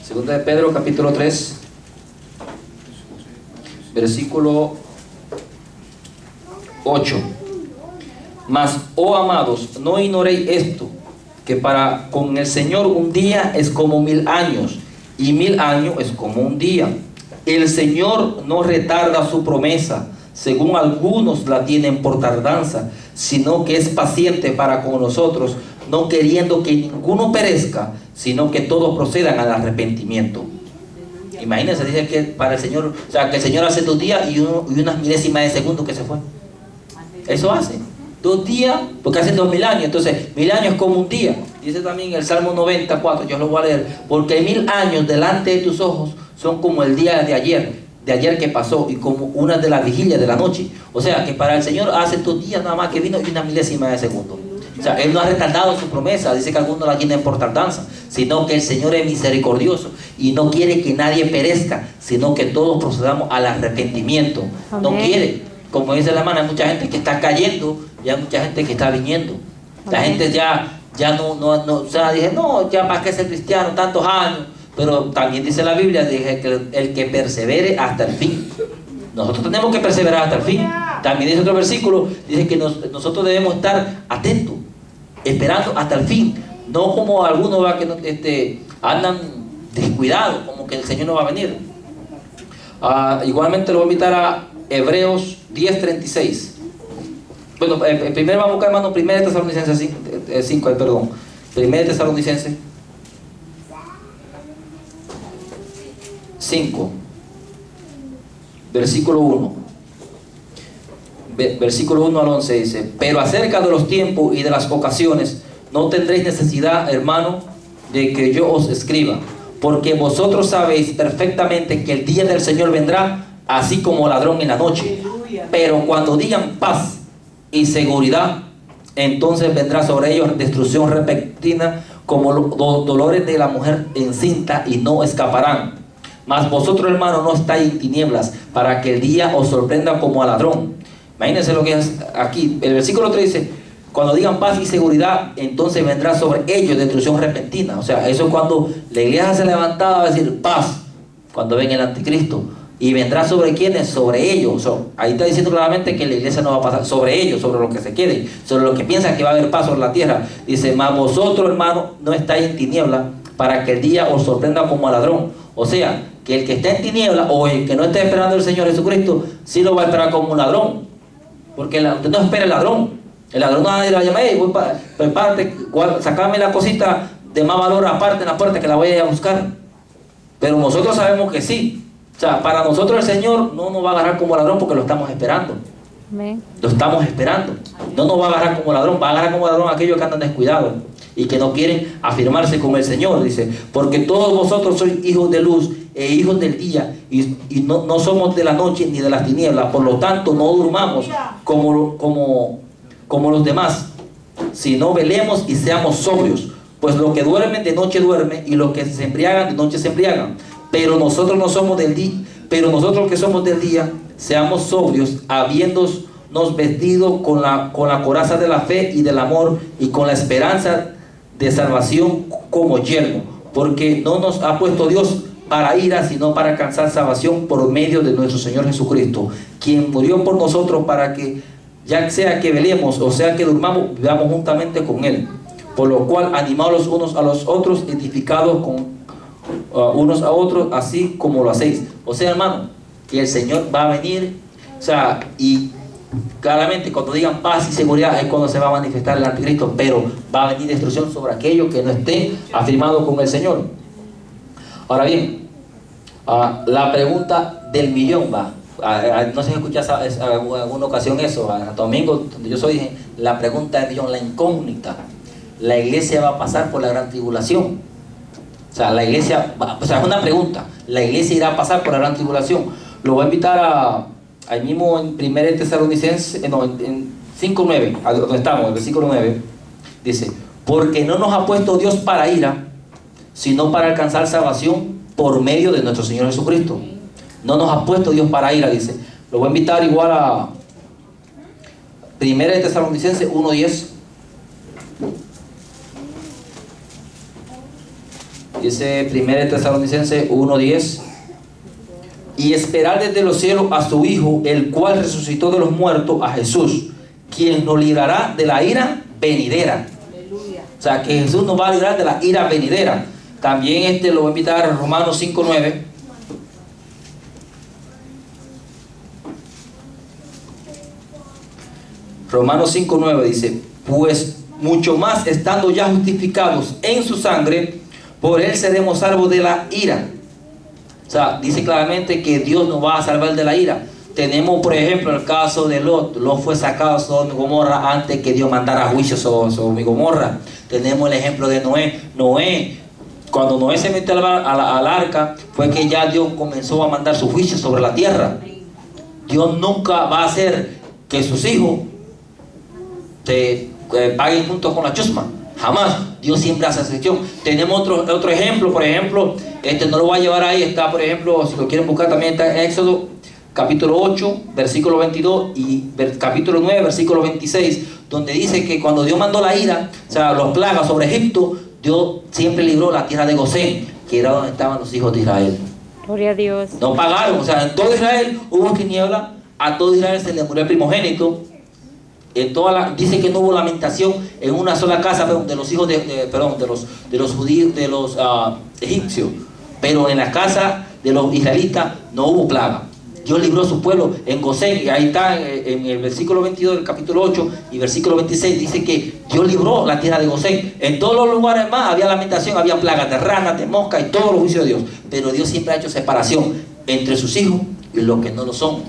Segunda de Pedro, capítulo 3. Versículo 8. Mas, oh amados, no ignoréis esto, que para con el Señor un día es como 1000 años, y 1000 años es como un día. El Señor no retarda su promesa, según algunos la tienen por tardanza, sino que es paciente para con nosotros, no queriendo que ninguno perezca, sino que todos procedan al arrepentimiento. Imagínense, dice que para el Señor, o sea, que el Señor hace 2 días y unas milésimas de segundo que se fue. Eso hace 2 días, porque hace 2000 años. Entonces 1000 años es como un día. Dice también el Salmo 94, yo lo voy a leer: porque 1000 años delante de tus ojos son como el día de ayer que pasó, y como una de las vigilias de la noche. O sea, que para el Señor hace 2 días nada más que vino y una milésima de segundo. O sea, Él no ha retardado su promesa. Dice que algunos la tienen por tardanza, sino que el Señor es misericordioso y no quiere que nadie perezca, sino que todos procedamos al arrepentimiento. Amén. No quiere, como dice la hermana, hay mucha gente que está cayendo y hay mucha gente que está viniendo. La Amén. gente ya no, o sea, dije, no, ya para qué ser cristiano tantos años. Pero también dice la Biblia, dije, que el que persevere hasta el fin. Nosotros tenemos que perseverar hasta el fin. También dice otro versículo, dice que nosotros debemos estar atentos, esperando hasta el fin. No como algunos que andan descuidados, como que el Señor no va a venir. Igualmente lo voy a invitar a Hebreos 10:36. Bueno, primero vamos a buscar, hermano, 1 Tesalonicenses 5, perdón. 1 Tesalonicenses 5, versículo 1. Versículo 1 al 11 dice: pero acerca de los tiempos y de las ocasiones, no tendréis necesidad, hermano, de que yo os escriba, porque vosotros sabéis perfectamente que el día del Señor vendrá así como ladrón en la noche. Pero cuando digan paz y seguridad, entonces vendrá sobre ellos destrucción repentina, como los dolores de la mujer encinta, y no escaparán. Mas vosotros, hermanos, no estáis en tinieblas, para que el día os sorprenda como a ladrón. Imagínense lo que es aquí. El versículo 3 dice: cuando digan paz y seguridad, entonces vendrá sobre ellos destrucción repentina. O sea, eso es cuando la iglesia se levantaba a decir paz, cuando venga el anticristo. Y vendrá sobre quienes, sobre ellos. Ahí está diciendo claramente que la iglesia no va a pasar sobre ellos, sobre los que se queden, sobre los que piensan que va a haber paz sobre la tierra. Dice: mas vosotros, hermanos, no estáis en tiniebla, para que el día os sorprenda como a ladrón. O sea, que el que está en tiniebla, o el que no esté esperando al Señor Jesucristo, sí lo va a esperar como un ladrón. Porque usted no espera el ladrón. El ladrón no va a ir a llamar: voy prepárate, sacame la cosita de más valor aparte en la puerta, que la voy a ir a buscar. Pero nosotros sabemos que sí. O sea, para nosotros el Señor no nos va a agarrar como ladrón, porque lo estamos esperando. Amén. Lo estamos esperando. No nos va a agarrar como ladrón, va a agarrar como ladrón a aquellos que andan descuidados y que no quieren afirmarse con el Señor. Dice: porque todos vosotros sois hijos de luz e hijos del día, y no somos de la noche ni de las tinieblas. Por lo tanto, no durmamos como los demás, sino velemos y seamos sobrios. Pues los que duermen de noche duermen, y los que se embriagan de noche se embriagan. Pero nosotros no somos del día, pero nosotros que somos del día, seamos sobrios, habiéndonos vestido con la coraza de la fe y del amor, y con la esperanza de salvación como yelmo. Porque no nos ha puesto Dios para ira, sino para alcanzar salvación por medio de nuestro Señor Jesucristo, quien murió por nosotros, para que, ya sea que velemos o sea que durmamos, vivamos juntamente con Él. Por lo cual, animados los unos a los otros, edificados con unos a otros, así como lo hacéis. O sea, hermano, que el Señor va a venir. O sea, y claramente cuando digan paz y seguridad es cuando se va a manifestar el anticristo. Pero va a venir destrucción sobre aquellos que no estén afirmados con el Señor. Ahora bien, la pregunta del millón va. No sé si escuchas en alguna ocasión eso. A domingo, donde yo soy, dije, la pregunta del millón, la incógnita. La iglesia va a pasar por la gran tribulación. O sea, la iglesia, es una pregunta: ¿la iglesia irá a pasar por la gran tribulación? Lo voy a invitar ahí mismo en 1 Tesalonicenses, en 5:9, donde estamos, en el versículo 9, dice: porque no nos ha puesto Dios para ira, sino para alcanzar salvación por medio de nuestro Señor Jesucristo. No nos ha puesto Dios para ira, dice. Lo voy a invitar igual a 1 Tesalonicenses 1:10. Dice 1 Tesalonicenses 1:10: y esperar desde los cielos a su Hijo, el cual resucitó de los muertos, a Jesús, quien nos librará de la ira venidera. Aleluya. O sea, que Jesús nos va a librar de la ira venidera. También lo voy a invitar a Romanos 5:9. Romanos 5:9 dice: pues mucho más, estando ya justificados en su sangre, por él seremos salvos de la ira. O sea, dice claramente que Dios nos va a salvar de la ira. Tenemos, por ejemplo, el caso de Lot. Lot fue sacado de Sodoma y Gomorra antes que Dios mandara juicio sobre Sodoma y Gomorra. Tenemos el ejemplo de Noé. Noé, cuando Noé se metió al arca, fue que ya Dios comenzó a mandar su juicio sobre la tierra. Dios nunca va a hacer que sus hijos paguen junto con la chusma. Jamás. Dios siempre hace excepción. Tenemos otro ejemplo. Por ejemplo, no lo voy a llevar ahí. Está, por ejemplo, si lo quieren buscar, también está en Éxodo capítulo 8 versículo 22 y capítulo 9 versículo 26, donde dice que cuando Dios mandó la ira, o sea, los plagas sobre Egipto, Dios siempre libró la tierra de Gosén, que era donde estaban los hijos de Israel. Gloria a Dios. No pagaron. O sea, en todo Israel hubo tiniebla. A todo Israel se le murió el primogénito. Dice que no hubo lamentación en una sola casa de los hijos de los judíos, de los egipcios, pero en la casa de los israelitas no hubo plaga. Dios libró a su pueblo en Gosén, y ahí está en el versículo 22 del capítulo 8 y versículo 26, dice que Dios libró la tierra de Gosén. En todos los lugares más había lamentación, había plagas de ranas, de moscas y todos los juicios de Dios, pero Dios siempre ha hecho separación entre sus hijos y los que no lo son.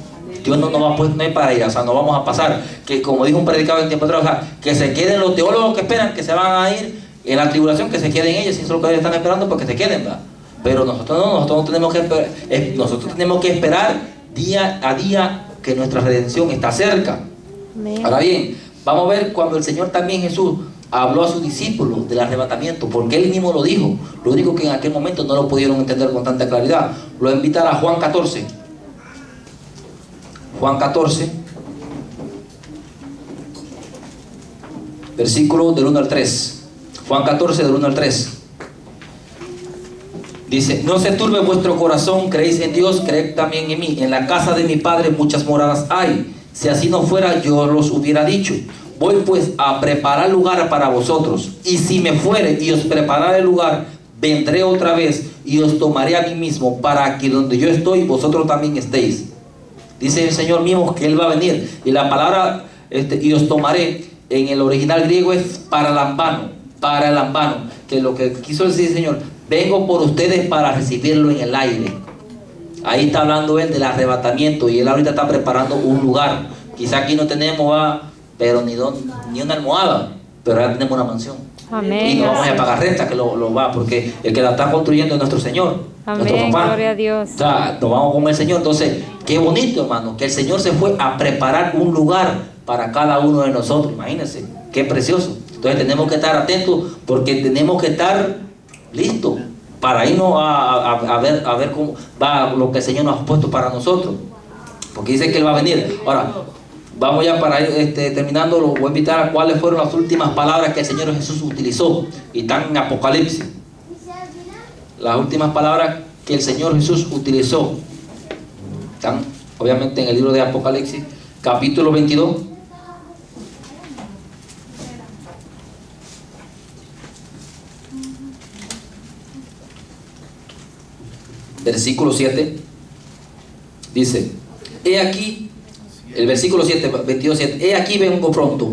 Dios no nos va a poner, no hay para ir, o sea, no vamos a pasar, que como dijo un predicador en tiempo atrás, o sea, que se queden los teólogos que esperan que se van a ir en la tribulación, que se queden ellos, y eso es lo que ellos están esperando, porque se queden, ¿verdad? Pero nosotros tenemos que esperar día a día que nuestra redención está cerca. Amén. Ahora bien, vamos a ver cuando el Señor también Jesús habló a sus discípulos del arrebatamiento, porque Él mismo lo dijo. Lo único que en aquel momento no lo pudieron entender con tanta claridad. Lo voy a invitar a Juan 14. Juan 14, versículo del 1 al 3. Juan 14, del 1 al 3. Dice: no se turbe vuestro corazón, creéis en Dios, creed también en mí. En la casa de mi Padre muchas moradas hay. Si así no fuera, yo los hubiera dicho. Voy pues a preparar lugar para vosotros. Y si me fuere y os preparare lugar, vendré otra vez y os tomaré a mí mismo, para que donde yo estoy, vosotros también estéis. Dice el Señor mismo que Él va a venir. Y la palabra y os tomaré, en el original griego es paralambano. Paralambano. Que lo que quiso decir el Señor: vengo por ustedes para recibirlo en el aire. Ahí está hablando Él del arrebatamiento. Y Él ahorita está preparando un lugar. Quizá aquí no tenemos, pero ni una almohada. Pero ya tenemos una mansión. Amén. Y no vamos a pagar renta, que lo va, porque el que la está construyendo es nuestro Señor. Amén. Nuestro papá. Gloria a Dios. O sea, nos vamos con el Señor. Entonces, qué bonito, hermano, que el Señor se fue a preparar un lugar para cada uno de nosotros. Imagínense, qué precioso. Entonces tenemos que estar atentos, porque tenemos que estar listos para irnos a ver cómo va lo que el Señor nos ha puesto para nosotros, porque dice que Él va a venir. Ahora, vamos ya para ir terminando. Lo voy a invitar a cuáles fueron las últimas palabras que el Señor Jesús utilizó, y están en Apocalipsis. Las últimas palabras que el Señor Jesús utilizó están obviamente en el libro de Apocalipsis, capítulo 22. Versículo 7. Dice: he aquí, el versículo 7, 22, 7. He aquí vengo pronto.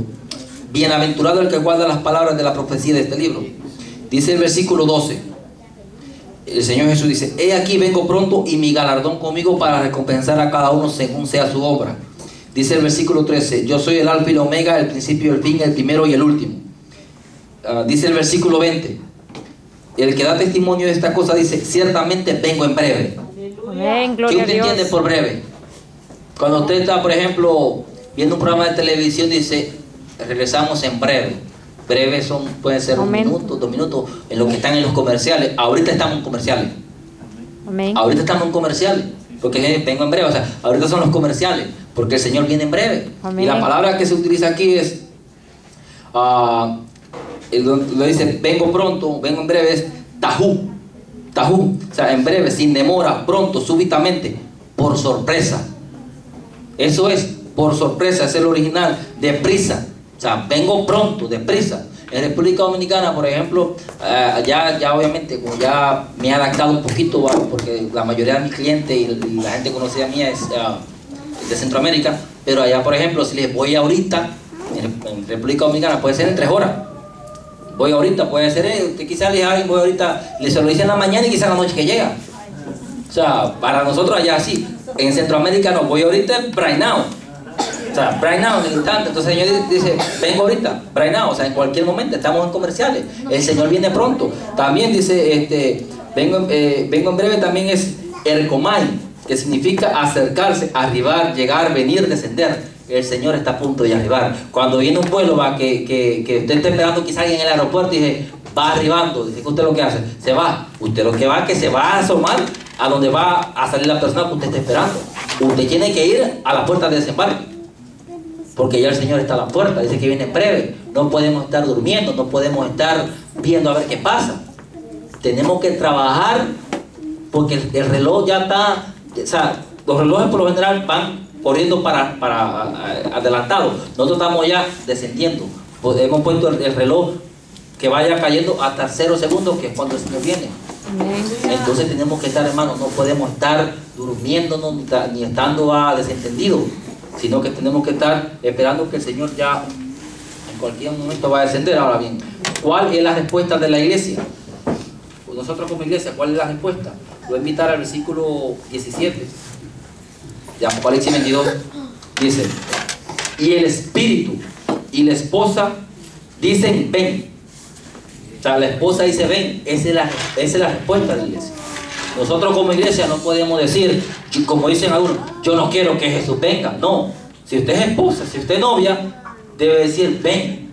Bienaventurado el que guarda las palabras de la profecía de este libro. Dice el versículo 12. El Señor Jesús dice: he aquí vengo pronto, y mi galardón conmigo para recompensar a cada uno según sea su obra. Dice el versículo 13: yo soy el alfa y el omega, el principio y el fin, el primero y el último. Dice el versículo 20: el que da testimonio de esta cosa dice: ciertamente vengo en breve. Amén. ¿Qué Gloria a usted Dios. entiende por breve? Cuando usted está, por ejemplo, viendo un programa de televisión, dice: regresamos en breve. Breve pueden ser un minuto, 2 minutos, en lo que están en los comerciales. Ahorita estamos en comerciales. Amén. Ahorita estamos en comerciales, porque vengo en breve. O sea, ahorita son los comerciales, porque el Señor viene en breve. Amén. Y la palabra que se utiliza aquí es, lo dice vengo pronto, vengo en breve, es tajú. Tajú, o sea, en breve, sin demora, pronto, súbitamente, por sorpresa. Eso es, por sorpresa, es el original, deprisa. O sea, vengo pronto, deprisa. En República Dominicana, por ejemplo, ya obviamente, como ya me he adaptado un poquito, porque la mayoría de mis clientes y la gente conocida mía es de Centroamérica, pero allá, por ejemplo, si les voy ahorita, en República Dominicana, puede ser en 3 horas. Voy ahorita, puede ser, usted quizás le diga: voy ahorita, se lo dice en la mañana y quizás en la noche que llega. O sea, para nosotros allá sí. En Centroamérica no, voy ahorita, right now. O sea, right now, en el instante. Entonces el Señor dice: vengo ahorita, right now. O sea, en cualquier momento, estamos en comerciales. El Señor viene pronto. También dice, vengo en breve, también es ercomai, que significa acercarse, arribar, llegar, venir, descender. El Señor está a punto de arribar. Cuando viene un vuelo, que usted está esperando quizás alguien en el aeropuerto y dice: va arribando. Dice que usted lo que hace, se va. Usted lo que va es que se va a asomar a donde va a salir la persona que usted está esperando. Usted tiene que ir a la puerta de desembarque, porque ya el Señor está a la puerta. Dice que viene en breve. No podemos estar durmiendo, no podemos estar viendo a ver qué pasa. Tenemos que trabajar, porque el reloj ya está. O sea, los relojes por lo general van corriendo para adelantado. Nosotros estamos ya descendiendo. Pues hemos puesto el reloj que vaya cayendo hasta 0 segundos, que es cuando el Señor viene. Amén. Entonces tenemos que estar, hermanos, no podemos estar durmiéndonos ni estando desentendidos, sino que tenemos que estar esperando que el Señor ya en cualquier momento va a descender. Ahora bien, ¿cuál es la respuesta de la iglesia? Pues nosotros como iglesia, ¿cuál es la respuesta? Voy a invitar al versículo 17 de Apocalipsis 22. Dice: y el espíritu y la esposa dicen ven. O sea, la esposa dice ven. Esa es la respuesta de la iglesia. Nosotros como iglesia no podemos decir, como dicen algunos, yo no quiero que Jesús venga. No, si usted es esposa, si usted es novia, debe decir ven.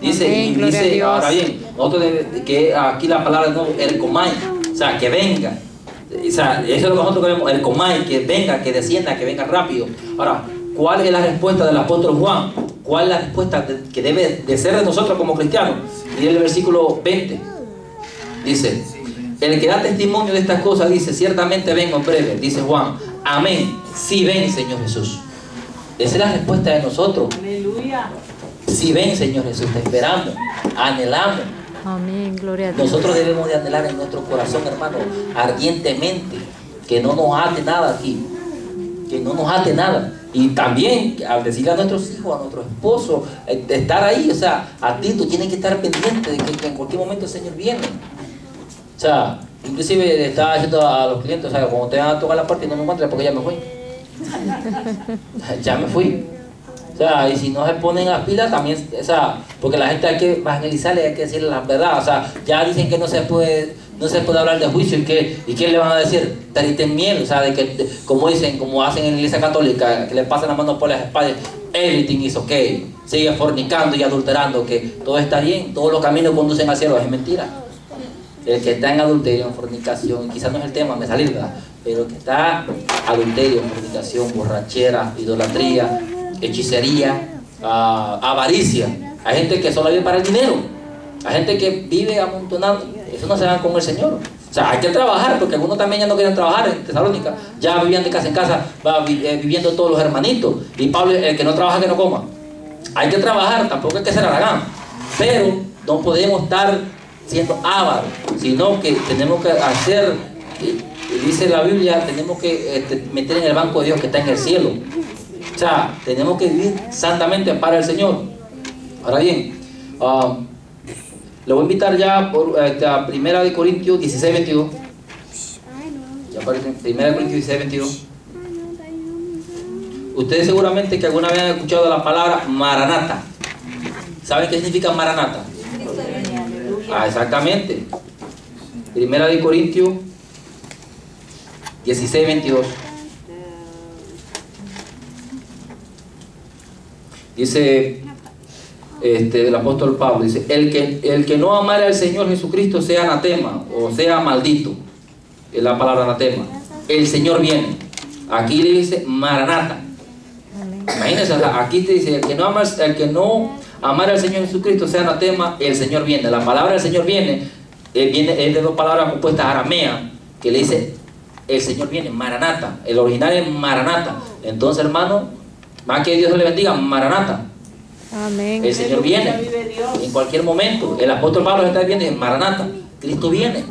Dice, Amén, y dice, ahora bien, nosotros que aquí la palabra no, el comay, o sea, que venga. O sea, eso es lo que nosotros queremos, el comay, que venga, que descienda, que venga rápido. Ahora, ¿cuál es la respuesta del apóstol Juan? ¿Cuál es la respuesta que debe de ser de nosotros como cristianos? Y el versículo 20 dice: el que da testimonio de estas cosas dice, ciertamente vengo en breve. Dice Juan, amén, sí ven, Señor Jesús. Esa es la respuesta de nosotros. Aleluya. Sí ven, Señor Jesús, te esperamos, anhelamos. Amén, gloria a Dios. Nosotros debemos de anhelar en nuestro corazón, hermano, ardientemente, que no nos ate nada aquí, que no nos ate nada. Y también al decirle a nuestros hijos, a nuestros esposos, estar ahí, o sea, atento, tienen que estar pendientes de que en cualquier momento el Señor viene. O sea, inclusive le estaba diciendo a los clientes, o sea, cuando te van a tocar la parte no me encuentren porque ya me fui. Ya me fui. O sea, y si no se ponen las pilas también, o sea, porque la gente hay que evangelizarle, hay que decirle la verdad. O sea, ya dicen que no se puede hablar de juicio. ¿Y qué le van a decir? Ten miedo, o sea, de que, como dicen, como hacen en la iglesia católica, que le pasan las manos por las espaldas, everything is okay, sigue fornicando y adulterando, que todo está bien, todos los caminos conducen al cielo. Es mentira. El que está en adulterio, en fornicación, quizás no es el tema, me salí, ¿verdad? Pero el que está adulterio, fornicación, borrachera, idolatría, hechicería, avaricia. Hay gente que solo vive para el dinero. Hay gente que vive amontonando. Eso no se va con el Señor. O sea, hay que trabajar, porque algunos también ya no quieren trabajar en Tesalónica. Ya vivían de casa en casa, viviendo todos los hermanitos. Y Pablo, el que no trabaja, que no coma. Hay que trabajar, tampoco hay que ser aragán. Pero no podemos estar siendo ávaros, sino que tenemos que hacer, dice la Biblia, tenemos que meter en el banco de Dios que está en el cielo. O sea, tenemos que vivir santamente para el Señor. Ahora bien, le voy a invitar ya a 1 Corintios 16, 22. Ya aparece 1 Corintios 16, 22. Ustedes seguramente que alguna vez han escuchado la palabra Maranata. ¿Saben qué significa Maranata? Exactamente. 1 Corintios 16, 22. Dice el apóstol Pablo, dice, el que no amare al Señor Jesucristo sea anatema, o sea maldito. Es la palabra anatema. El Señor viene. Aquí le dice Maranata. Imagínense, aquí te dice, el que no amare al Señor Jesucristo sea anatema, el Señor viene. La palabra del Señor viene es de dos palabras compuestas arameas, que le dice el Señor viene, Maranata. El original es Maranata. Entonces, hermano, más que Dios le bendiga, Maranata. Amén. El Señor viene en cualquier momento. El apóstol Pablo está viendo en Maranata. Cristo viene.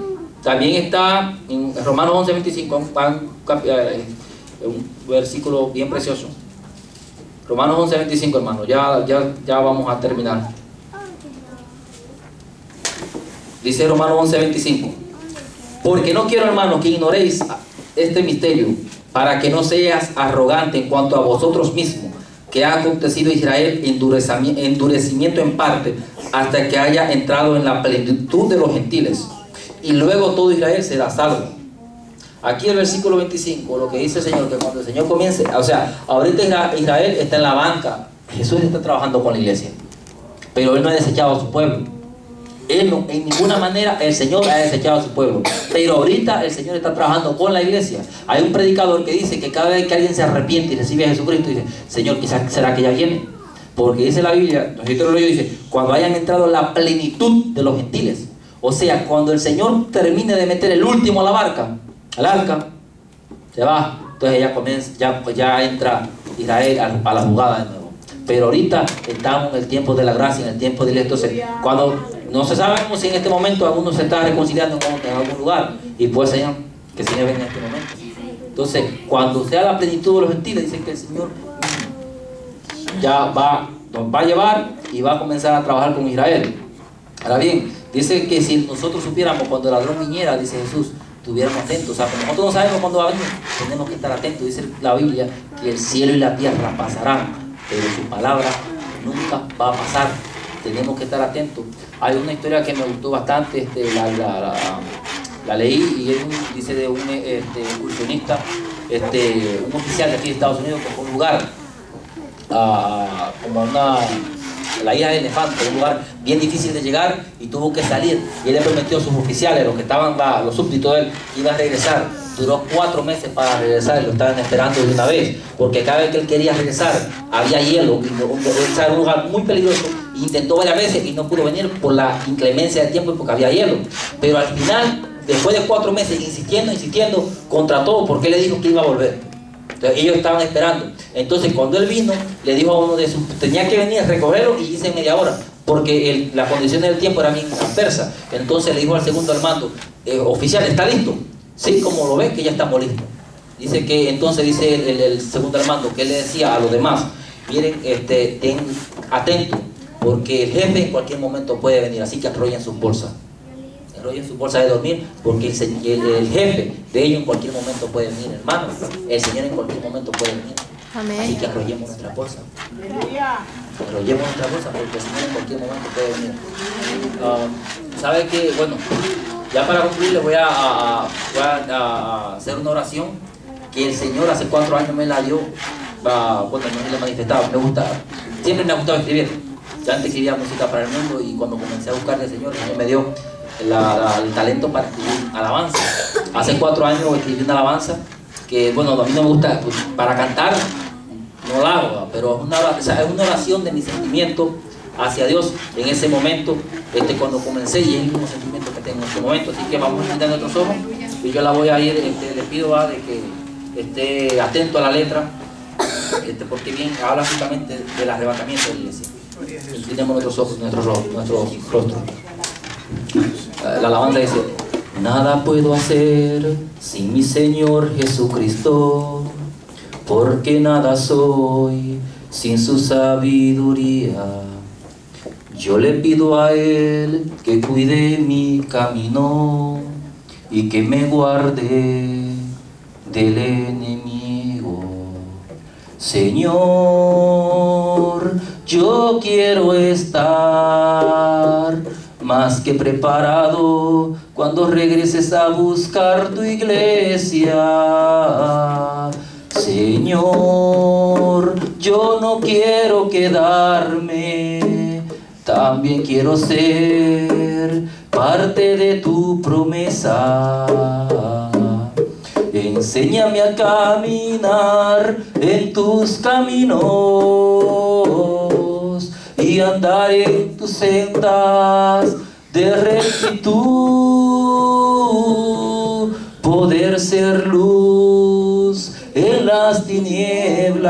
También está en Romanos 11, 25, un versículo bien precioso. Romanos 11, 25, hermano. Ya vamos a terminar. Dice Romanos 11, 25. Porque no quiero, hermanos, que ignoréis este misterio, para que no seas arrogante en cuanto a vosotros mismos, que ha acontecido a Israel endurecimiento en parte, hasta que haya entrado en la plenitud de los gentiles, y luego todo Israel será salvo. Aquí el versículo 25, lo que dice el Señor, que cuando el Señor comience, o sea, ahorita Israel está en la banca, Jesús está trabajando con la iglesia, pero Él no ha desechado a su pueblo. Él no, en ninguna manera el Señor ha desechado a su pueblo, pero ahorita el Señor está trabajando con la iglesia. Hay un predicador que dice que cada vez que alguien se arrepiente y recibe a Jesucristo, dice, Señor, quizás será que ya viene, porque dice la Biblia, dice, cuando hayan entrado en la plenitud de los gentiles, o sea, cuando el Señor termine de meter el último a la barca, al arca, se va, entonces ya comienza, ya entra Israel a la jugada de nuevo. Pero ahorita estamos en el tiempo de la gracia, en el tiempo de la. Entonces, cuando No se sabe si en este momento alguno se está reconciliando en algún lugar y puede ser que el Señor venga en este momento. Entonces, cuando sea la plenitud de los gentiles, dice que el Señor ya nos va a llevar y va a comenzar a trabajar con Israel. Ahora bien, dice que si nosotros supiéramos cuando el ladrón viniera, dice Jesús, estuviéramos atentos. O sea, como nosotros no sabemos cuándo va a venir, tenemos que estar atentos. Dice la Biblia que el cielo y la tierra pasarán, pero su palabra nunca va a pasar. Tenemos que estar atentos. Hay una historia que me gustó bastante, la leí, y dice de un excursionista, un oficial de aquí de Estados Unidos que fue a un lugar como la isla de Elefante, un lugar bien difícil de llegar, y tuvo que salir, y él le prometió a sus oficiales, los que estaban, los súbditos de él, que iba a regresar. Duró 4 meses para regresar y lo estaban esperando de una vez, porque cada vez que él quería regresar había hielo, y era un lugar muy peligroso. Intentó varias veces y no pudo venir por la inclemencia del tiempo y porque había hielo. Pero al final, después de 4 meses insistiendo contra todo, porque él le dijo que iba a volver. Entonces, ellos estaban esperando. Entonces cuando él vino, le dijo a uno de sus, tenía que venir a recogerlo y hice media hora, porque la condición del tiempo era bien adversa. Entonces le dijo al segundo al mando, oficial, ¿está listo? Sí, como lo ves, que ya estamos listos. Dice que entonces dice el segundo al mando, que él le decía a los demás, miren, ten atento, porque el jefe en cualquier momento puede venir, así que enrollen sus bolsas. Enrollen sus bolsas de dormir, porque el jefe de ellos en cualquier momento puede venir, hermano. El Señor en cualquier momento puede venir. Amén. Así que enrollemos nuestra bolsa. Enrollemos nuestra bolsa, porque el Señor en cualquier momento puede venir. ¿Sabe qué? Bueno, ya para concluir les voy a hacer una oración que el Señor hace 4 años me la dio. Bueno, no le manifestaba, siempre me ha gustado escribir. Yo antes escribía música para el mundo, y cuando comencé a buscar al Señor, el Señor me dio el talento para escribir alabanza. Hace 4 años escribí una alabanza que, bueno, a mí no me gusta, pues, para cantar no la hago, pero es una oración de mi sentimiento hacia Dios en ese momento, cuando comencé, y es el mismo sentimiento que tengo en este momento. Así que vamos a quitar nuestros ojos y yo la voy a ir, le pido de que esté atento a la letra, porque bien habla justamente del arrebatamiento de la iglesia. Inclinemos nuestros ojos, nuestro rostro. La alabanza dice: nada puedo hacer sin mi Señor Jesucristo, porque nada soy sin su sabiduría. Yo le pido a Él que cuide mi camino y que me guarde del enemigo. Señor, yo quiero estar más que preparado cuando regreses a buscar tu iglesia. Señor, yo no quiero quedarme, también quiero ser parte de tu promesa. Enséñame a caminar en tus caminos y andar en tus sendas de rectitud, poder ser luz en las tinieblas,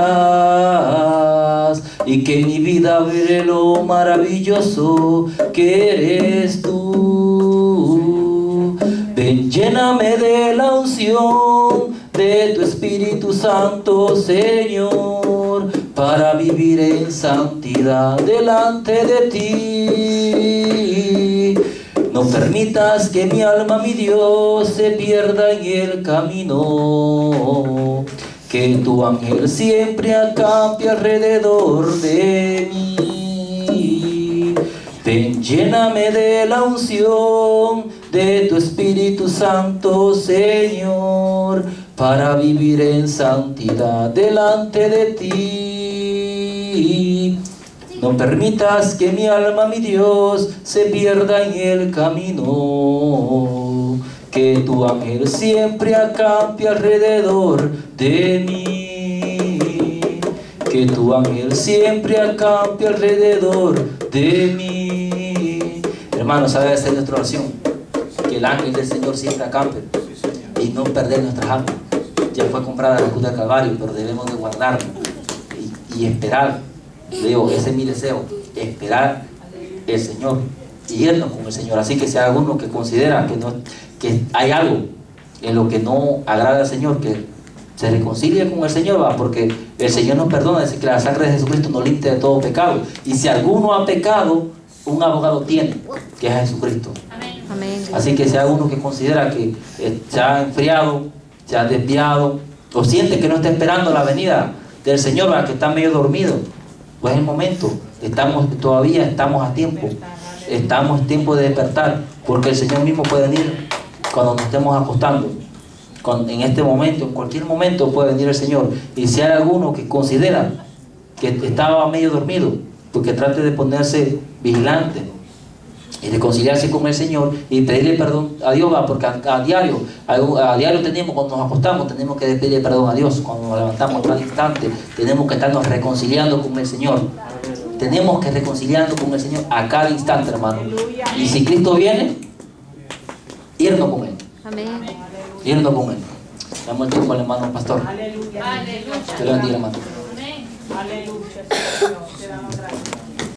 y que mi vida veré lo maravilloso que eres tú. Ven, lléname de la unción de tu Espíritu Santo, Señor, para vivir en santidad delante de ti. No permitas que mi alma, mi Dios, se pierda en el camino. Que tu ángel siempre acampe alrededor de mí. Ven, lléname de la unción de tu Espíritu Santo, Señor, para vivir en santidad delante de ti. No permitas que mi alma, mi Dios, se pierda en el camino. Que tu ángel siempre acampe alrededor de mí. Que tu ángel siempre acampe alrededor de mí. Hermanos, esa debe ser nuestra oración. Que el ángel del Señor siempre acampe y no perder nuestras almas. Ya fue comprada en la cruz del Calvario, pero debemos de guardarla y esperar. Ese es mi deseo, esperar el Señor. y irnos con el Señor. Así que si hay alguno que considera que hay algo en lo que no agrada al Señor, que se reconcilie con el Señor, ¿va? Porque el Señor nos perdona, dice que la sangre de Jesucristo nos limpia de todo pecado. Y si alguno ha pecado, un abogado tiene, que es Jesucristo. Amén. Así que si hay alguno que considera que se ha enfriado, se ha desviado, o siente que no está esperando la venida del Señor, ¿va? Que está medio dormido, pues es el momento. Todavía estamos a tiempo. Estamos en tiempo de despertar, porque el Señor mismo puede venir cuando nos estemos acostando. En este momento, en cualquier momento puede venir el Señor. Y si hay alguno que considera que estaba medio dormido, porque trate de ponerse vigilante y reconciliarse con el Señor y pedirle perdón a Dios, ¿va? Porque a diario tenemos, cuando nos acostamos, tenemos que pedirle perdón a Dios. Cuando nos levantamos cada instante, tenemos que estarnos reconciliando con el Señor. Tenemos que reconciliarnos con el Señor a cada instante, hermano. Y si Cristo viene, irnos con Él. Amén. Irnos con Él. Damos el tiempo al hermano pastor. Aleluya. Que lo bendiga, hermano. Amén. Aleluya, Señor. Te damos gracias.